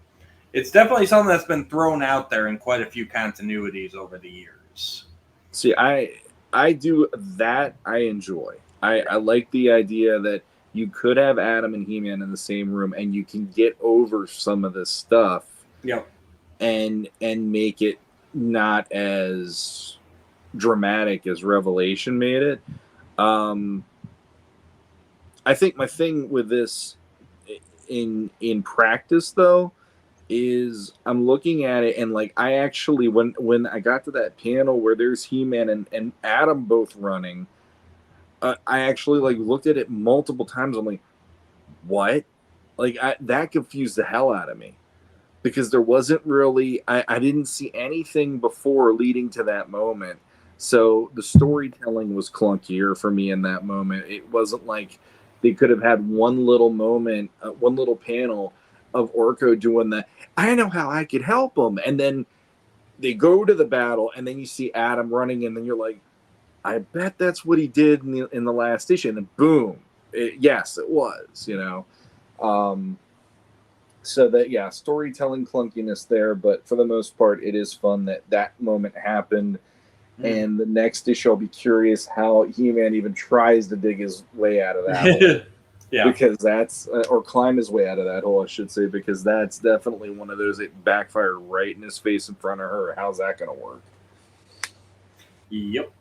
it's definitely something that's been thrown out there in quite a few continuities over the years. See, I do that. I enjoy. I like the idea that you could have Adam and He-Man in the same room, and you can get over some of this stuff. Yep. And make it not as dramatic as Revelation made it. I think my thing with this in practice though is I'm looking at it and like I actually when I got to that panel where there's He-Man and Adam both running, I actually like looked at it multiple times. I'm like, what? Like that confused the hell out of me. Because there wasn't really, I didn't see anything before leading to that moment. So the storytelling was clunkier for me in that moment. It wasn't like they could have had one little moment, one little panel of Orko doing that. I know how I could help him. And then they go to the battle and then you see Adam running and then you're like, I bet that's what he did in the last issue. And then boom. Yes, it was, you know. So that, yeah, storytelling clunkiness there, but for the most part, it is fun that moment happened. And the next issue, I'll be curious how He-Man even tries to dig his way out of that hole. Yeah. Because that's, or climb his way out of that hole, I should say, because that's definitely one of those that backfired right in his face in front of her. How's that going to work? Yep.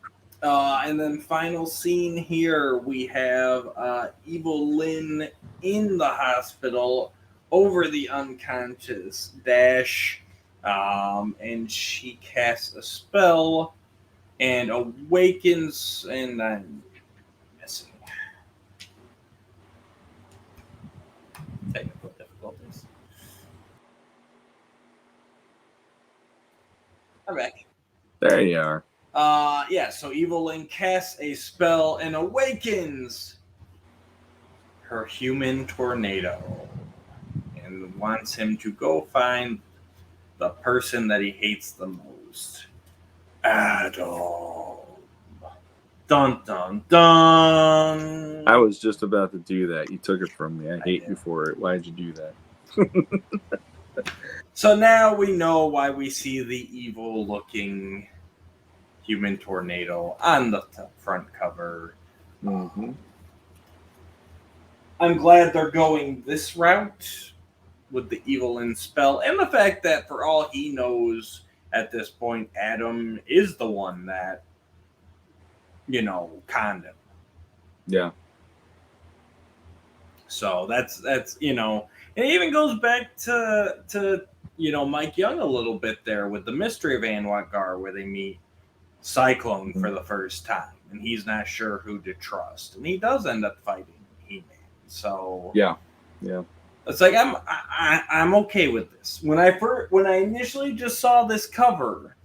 And then final scene here, we have Evil Lynn in the hospital over the unconscious Dash, and she casts a spell and awakens, and I'm missing technical difficulties. I'm back. There you are. Yeah, so Evil Lynn casts a spell and awakens her human tornado and wants him to go find the person that he hates the most. Adam. Dun, dun, dun. I was just about to do that. You took it from me. I hate you for it. Why'd you do that? So now we know why we see the evil-looking human tornado on the front cover. Mm-hmm. I'm glad they're going this route with the Evil Lynn spell, and the fact that for all he knows at this point, Adam is the one that, you know, conned him. Yeah. So that's you know, and it even goes back to you know, Mike Young a little bit there with the Mystery of Anwar, where they meet Cyclone for the first time, and he's not sure who to trust, and he does end up fighting He-Man. So yeah. It's like I'm okay with this. When I initially just saw this cover,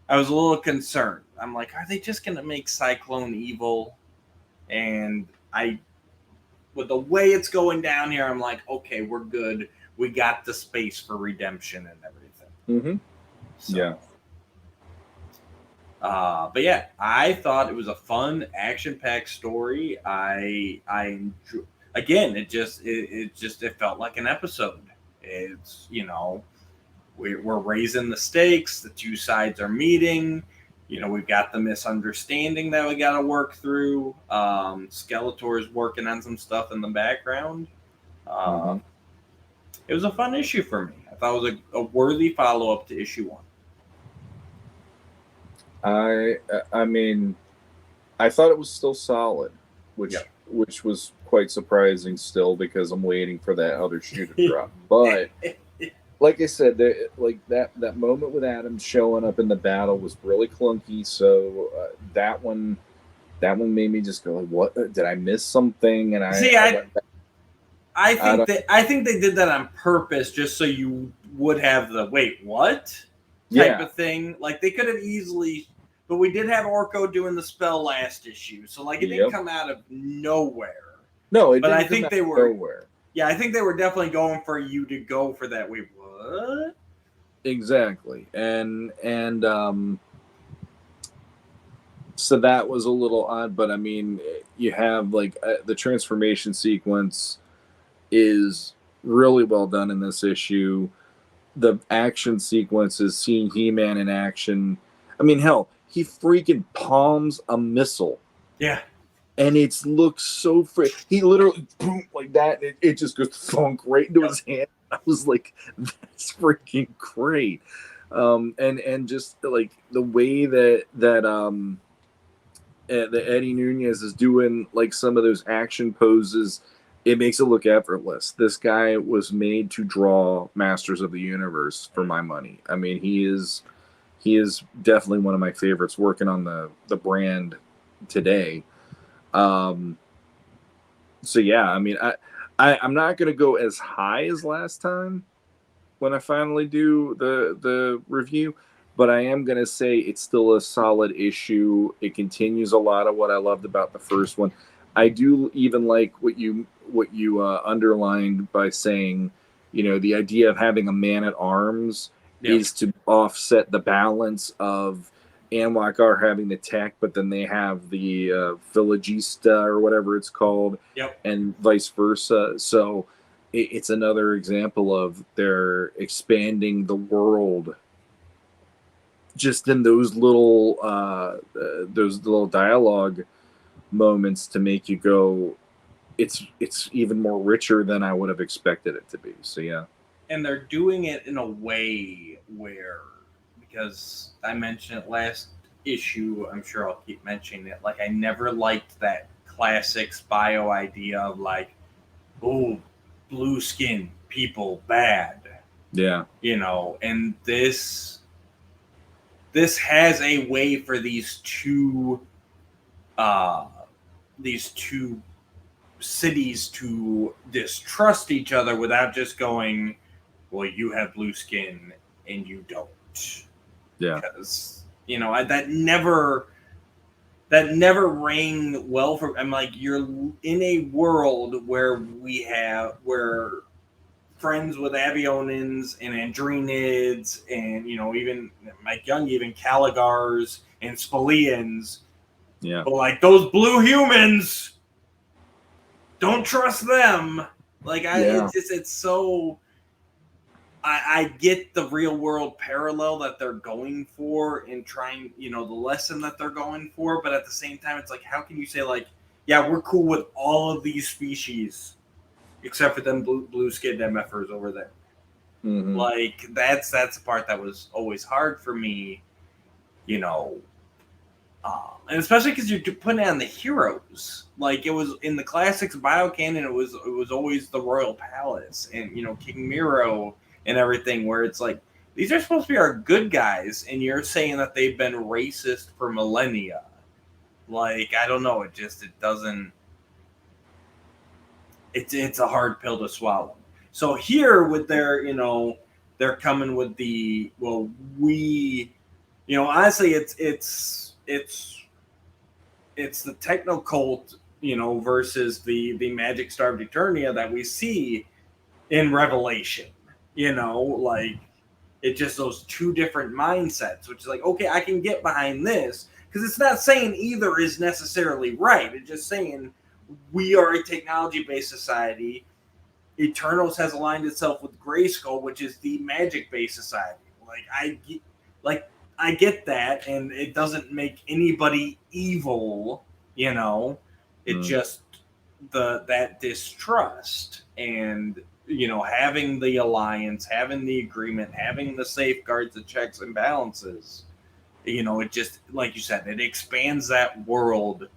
I was a little concerned. I'm like, are they just gonna make Cyclone evil? And with the way it's going down here, I'm like, okay, we're good. We got the space for redemption and everything. Mm-hmm. So, yeah. But yeah, I thought it was a fun, action-packed story. I enjoy. Again, it felt like an episode. It's, you know, we're raising the stakes. The two sides are meeting. You know, we've got the misunderstanding that we got to work through. Skeletor's working on some stuff in the background. It was a fun issue for me. I thought it was a worthy follow-up to issue 1. I mean, I thought it was still solid, which was quite surprising still because I'm waiting for that other shoe to drop. But like I said, like that moment with Adam showing up in the battle was really clunky. So that one made me just go like, "What? Did I miss something?" And I think they did that on purpose, just so you would have the wait, what type of thing. Like they could have easily But we did have Orko doing the spell last issue, so like it didn't come out of nowhere. No, it but didn't I think come they out of were nowhere. Yeah, I think they were definitely going for you to go for that. Wait, what? Exactly, and so that was a little odd. But I mean, you have like the transformation sequence is really well done in this issue. The action sequences, seeing He-Man in action. I mean, hell, he freaking palms a missile. Yeah. And it looks so he literally boom like that, and it just goes thunk right into his hand. I was like, that's freaking great. And just like the way that Eddie Nunez is doing like some of those action poses, it makes it look effortless. This guy was made to draw Masters of the Universe for my money. I mean, he is definitely one of my favorites working on the brand today. So yeah, I mean, I'm not gonna go as high as last time when I finally do the review, but I am gonna say it's still a solid issue. It continues a lot of what I loved about the first one. I do even like what you underlined by saying, the idea of having a man at arms is to offset the balance of Anwakar having the tech, but then they have the Philogista or whatever it's called, and vice versa. So it's another example of they're expanding the world just in those little dialogue moments to make you go, it's even more richer than I would have expected it to be. So yeah. And they're doing it in a way where, because I mentioned it last issue, I'm sure I'll keep mentioning it. Like, I never liked that classics bio idea of like, oh, blue skin people bad. Yeah. And this has a way for these two cities to distrust each other without just going, well, you have blue skin and you don't. Yeah. Because that never rang well for. I'm like, you're in a world where we're friends with Avionins and Andrenids and even Mike Young, even Caligars and Spalians. Yeah. But like those blue humans, don't trust them. Like it's so. I get the real world parallel that they're going for and trying, the lesson that they're going for, but at the same time, it's like, how can you say like, yeah, we're cool with all of these species except for them blue skinned MFers over there. Mm-hmm. Like that's the part that was always hard for me, and especially because you're putting it on the heroes. Like it was in the classics biocanon, it was always the Royal Palace and King Miro and everything, where it's like these are supposed to be our good guys, and you're saying that they've been racist for millennia. Like I don't know, it doesn't. It's a hard pill to swallow. So here with their they're coming with the honestly it's the techno cult, versus the magic star of Eternia that we see in Revelation. Like it's just those two different mindsets, which is like, okay, I can get behind this because it's not saying either is necessarily right. It's just saying we are a technology-based society. Eternals has aligned itself with Grayskull, which is the magic-based society. I get that, and it doesn't make anybody evil, It just that distrust and having the alliance, having the agreement, having the safeguards, the checks and balances. It just, like you said, it expands that world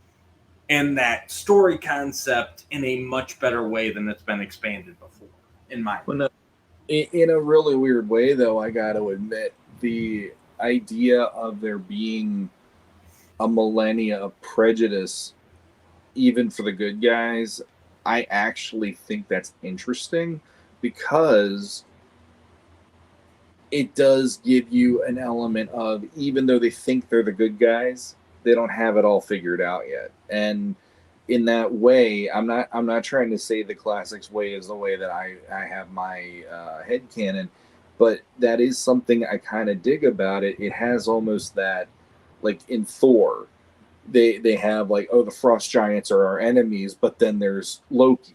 and that story concept in a much better way than it's been expanded before, in my opinion. In a really weird way, though, I got to admit, the idea of there being a millennia of prejudice, even for the good guys, I actually think that's interesting, because it does give you an element of, even though they think they're the good guys, they don't have it all figured out yet. And in that way, I'm not trying to say the classics way is the way that I have my headcanon, but that is something I kind of dig about it. It has almost that, like in Thor, they have like, oh, the frost giants are our enemies, but then there's Loki,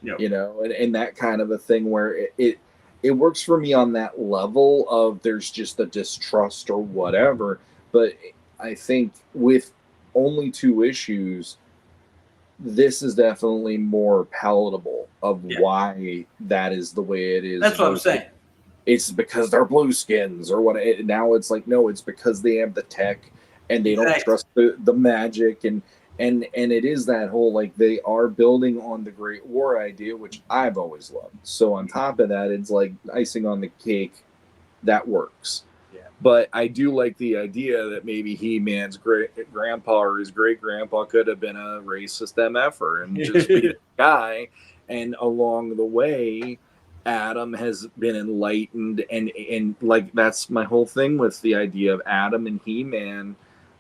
Yep. you know, and that kind of a thing where it works for me on that level of there's just a distrust or whatever. But I think with only 2 issues, this is definitely more palatable of why that is the way it is. That's what I'm saying. It's because they're blue skins or what. Now it's like, no, it's because they have the tech and they don't trust the magic, and it is that whole, like, they are building on the Great War idea, which I've always loved. So on top of that, it's like icing on the cake. That works. Yeah. But I do like the idea that maybe He-Man's great grandpa or his great grandpa could have been a racist MFer and just be a guy. And along the way, Adam has been enlightened, and like, that's my whole thing with the idea of Adam and He-Man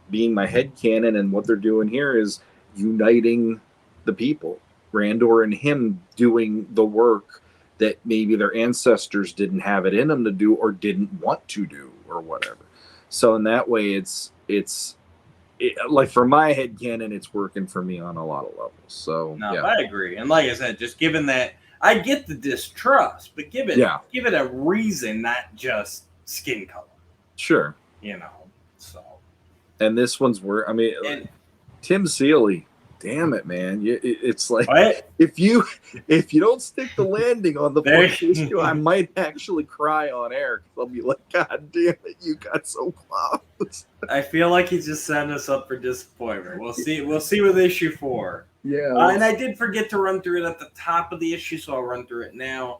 being my headcanon, and what they're doing here is uniting the people. Randor and him doing the work that maybe their ancestors didn't have it in them to do or didn't want to do or whatever. So in that way, it's like, for my headcanon, it's working for me on a lot of levels. So no, yeah. I agree. And like I said, just given that, I get the distrust, but give it a reason, not just skin color. Sure. You know, so. And this one's where, I mean, Tim Seeley, damn it, man! It's like, what? if you don't stick the landing on the first issue, I might actually cry on air. I'll be like, God damn it, you got so close. I feel like he's just setting us up for disappointment. We'll see. We'll see with issue 4. Yeah. And I did forget to run through it at the top of the issue, so I'll run through it now.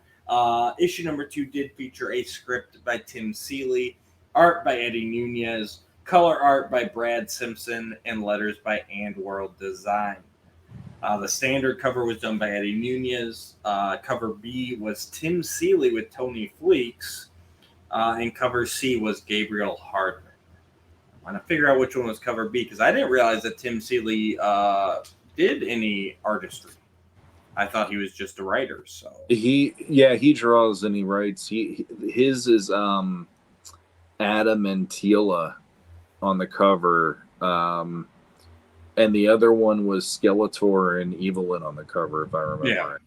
Issue number 2 did feature a script by Tim Seeley, art by Eddie Nunez, color art by Brad Simpson, and letters by And World Design. The standard cover was done by Eddie Nunez. Cover B was Tim Seeley with Tony Fleeks, and cover C was Gabriel Hardman. I'm going to figure out which one was cover B, because I didn't realize that Tim Seeley did any artistry. I thought he was just a writer. So he draws and he writes. His is Adam and Tila on the cover, and the other one was Skeletor and Evelyn on the cover, if I remember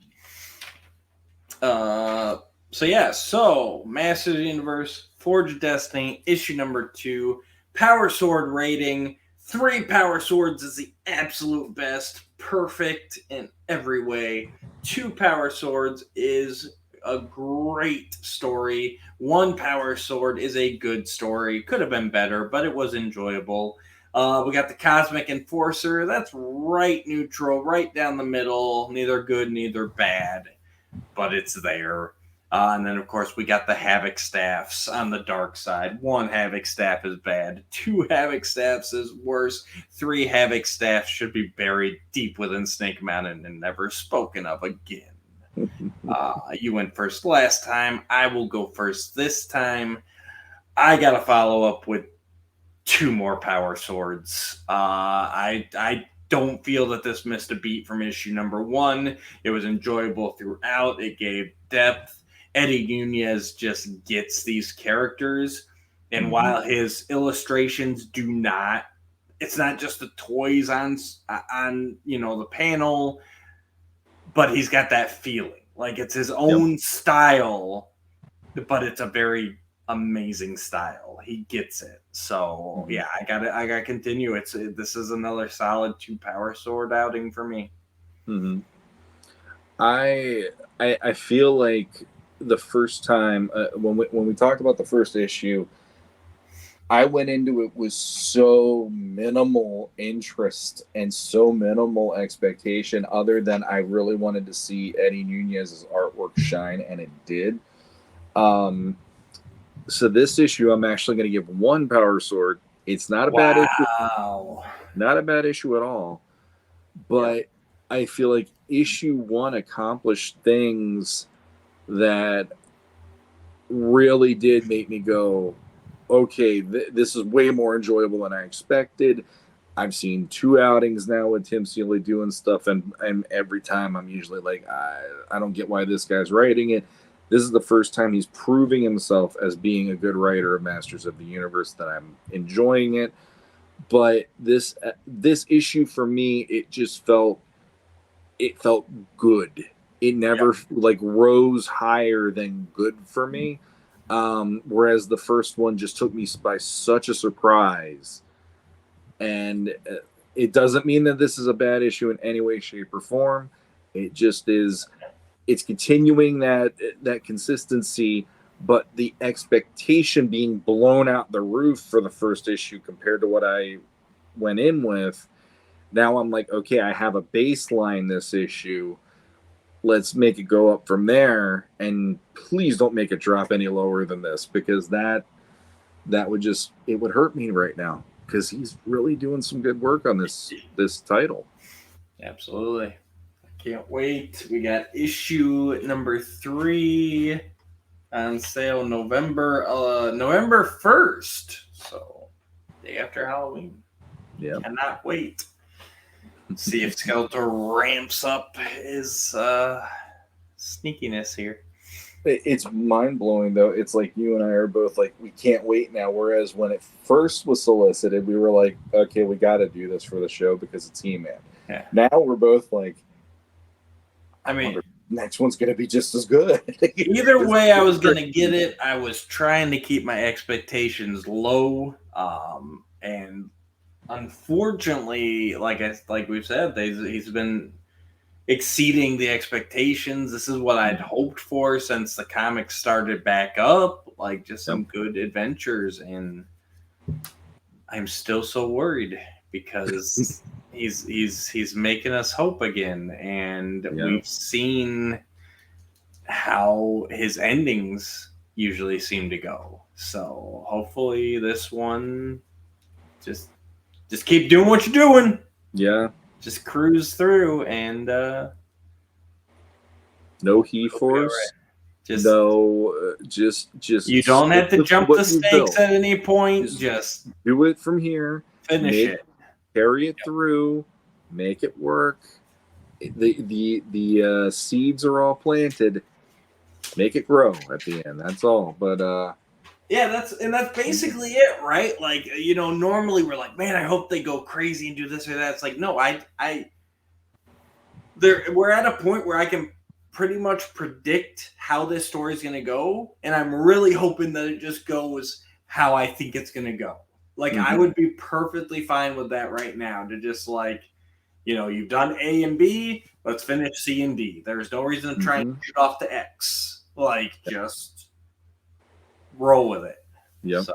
right. So Masters of the Universe, Forge of Destiny, issue number 2, Power Sword rating. 3 Power Swords is the absolute best, perfect in every way. 2 Power Swords is a great story. 1 Power Sword is a good story. Could have been better, but it was enjoyable. We got the Cosmic Enforcer. That's right neutral, right down the middle. Neither good, neither bad, but it's there. And then, of course, we got the Havoc Staffs on the dark side. 1 Havoc Staff is bad. 2 Havoc Staffs is worse. 3 Havoc Staffs should be buried deep within Snake Mountain and never spoken of again. You went first last time. I will go first this time. I got to follow up with 2 more Power Swords. I don't feel that this missed a beat from issue number 1. It was enjoyable throughout. It gave depth. Eddie Nunez just gets these characters, and while his illustrations do not, it's not just the toys on the panel, but he's got that feeling like it's his own style, but it's a very amazing style. He gets it. So yeah, I gotta continue. This is another solid 2 Power Sword outing for me. I feel like the first time when we talked about the first issue, I went into it with so minimal interest and so minimal expectation, other than I really wanted to see Eddie Nunez's artwork shine, and it did. So this issue, I'm actually going to give 1 Power Sword. It's not a bad issue. Not a bad issue at all. But I feel like issue 1 accomplished things that really did make me go, okay, this is way more enjoyable than I expected. I've seen 2 outings now with Tim Seeley doing stuff, and every time I'm usually like, I don't get why this guy's writing it. This is the first time he's proving himself as being a good writer of Masters of the Universe, that I'm enjoying it. But this issue for me, it felt good. It never like rose higher than good for me. Whereas the first one just took me by such a surprise. And it doesn't mean that this is a bad issue in any way, shape, or form. It just is. It's continuing that consistency, but the expectation being blown out the roof for the first issue compared to what I went in with. Now I'm like, okay, I have a baseline this issue. Let's make it go up from there, and please don't make it drop any lower than this, because that would just, it would hurt me right now, because he's really doing some good work on this title. Absolutely. I can't wait. We got issue number 3 on sale November 1st. So day after Halloween. Yeah. Cannot wait. See if Skeletor ramps up his sneakiness here. It's mind-blowing, though. It's like you and I are both like, we can't wait now. Whereas when it first was solicited, we were like, okay, we got to do this for the show because it's He-Man. Yeah. Now we're both like, I mean, next one's going to be just as good. Either way, I was going to get it. I was trying to keep my expectations low. And unfortunately, like we've said, he's been exceeding the expectations. This is what I'd hoped for since the comics started back up, like just some good adventures. And I'm still so worried because he's making us hope again, and we've seen how his endings usually seem to go. So hopefully this one just keep doing what you're doing. Yeah. Just cruise through, and no He-Force. Just you don't have to jump the stakes at any point. Just do it from here. Finish it. Carry it through. Make it work. The seeds are all planted. Make it grow at the end. That's all. But yeah, that's basically it, right? Like, normally we're like, man, I hope they go crazy and do this or that. It's like, no, we're at a point where I can pretty much predict how this story is going to go, and I'm really hoping that it just goes how I think it's going to go. Like, I would be perfectly fine with that right now, to just like, you've done A and B, let's finish C and D. There's no reason to try and shoot off to X. Like, just roll with it. Yep. So.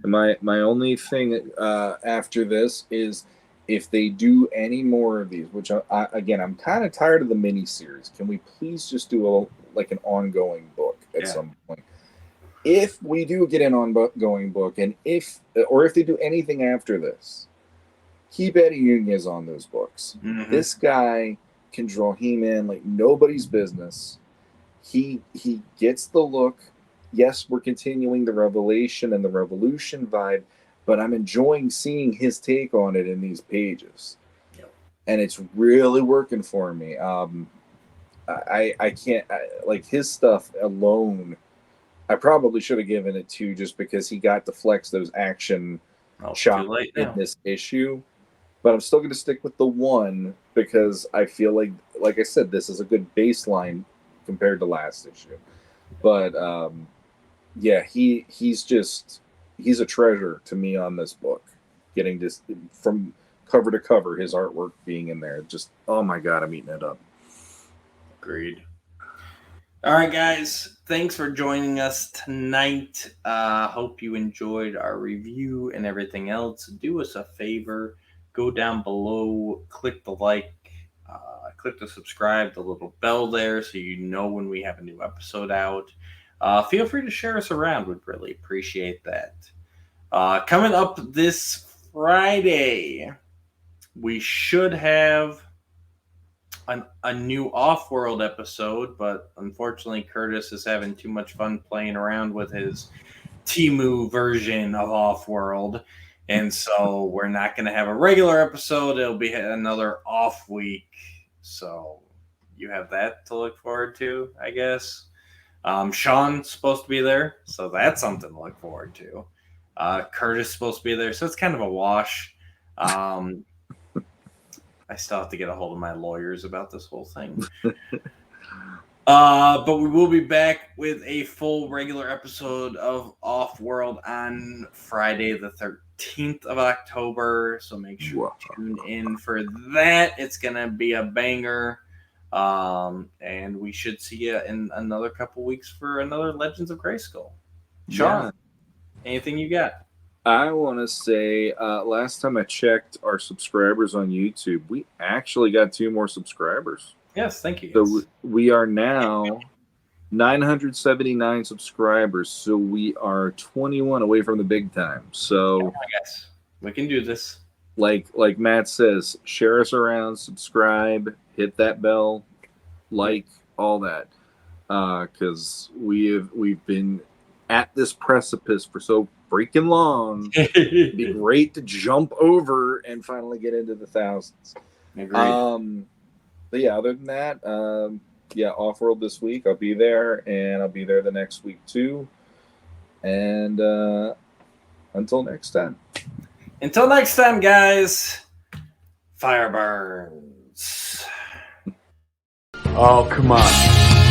My only thing after this is, if they do any more of these, which I'm kind of tired of the miniseries. Can we please just do an ongoing book at some point? If we do get an ongoing book, and if they do anything after this, keep Eddie Nunez on those books. Mm-hmm. This guy can draw He-Man like nobody's business. He gets the look. Yes, we're continuing the Revelation and the Revolution vibe, but I'm enjoying seeing his take on it in these pages. Yep. And it's really working for me. I can't, like, his stuff alone, I probably should have given it 2 just because he got to flex those action shots in this issue. But I'm still going to stick with the 1 because I feel like I said, this is a good baseline compared to last issue. But yeah, he's a treasure to me on this book. Getting this from cover to cover, his artwork being in there, just, oh my God, I'm eating it up. Agreed. All right, guys, thanks for joining us tonight. Hope you enjoyed our review and everything else. Do us a favor, go down below, click the like, click the subscribe, the little bell there, so you know when we have a new episode out. Feel free to share us around. We'd really appreciate that. Coming up this Friday, we should have a new Off-World episode, but unfortunately Curtis is having too much fun playing around with his Temu version of Off-World, and so we're not going to have a regular episode. It'll be another off week, so you have that to look forward to, I guess. Shawn's supposed to be there, so that's something to look forward to. Curtis is supposed to be there, so it's kind of a wash. I still have to get a hold of my lawyers about this whole thing. But we will be back with a full regular episode of Off-World on Friday the 13th of October, so make sure to tune in for that. It's going to be a banger. And we should see you in another couple weeks for another Legends of Grayskull. Shawn, anything you got? I want to say, last time I checked our subscribers on YouTube, we actually got 2 more subscribers. Yes, thank you. So we are now 979 subscribers. So we are 21 away from the big time. So yes, we can do this. Like Matt says, share us around, subscribe, hit that bell, like all that, because we've been at this precipice for so freaking long. It'd be great to jump over and finally get into the thousands. Agreed. But yeah, other than that, Off-World this week. I'll be there, and I'll be there the next week too. And until next time. Until next time, guys. Fire burns. Oh, come on.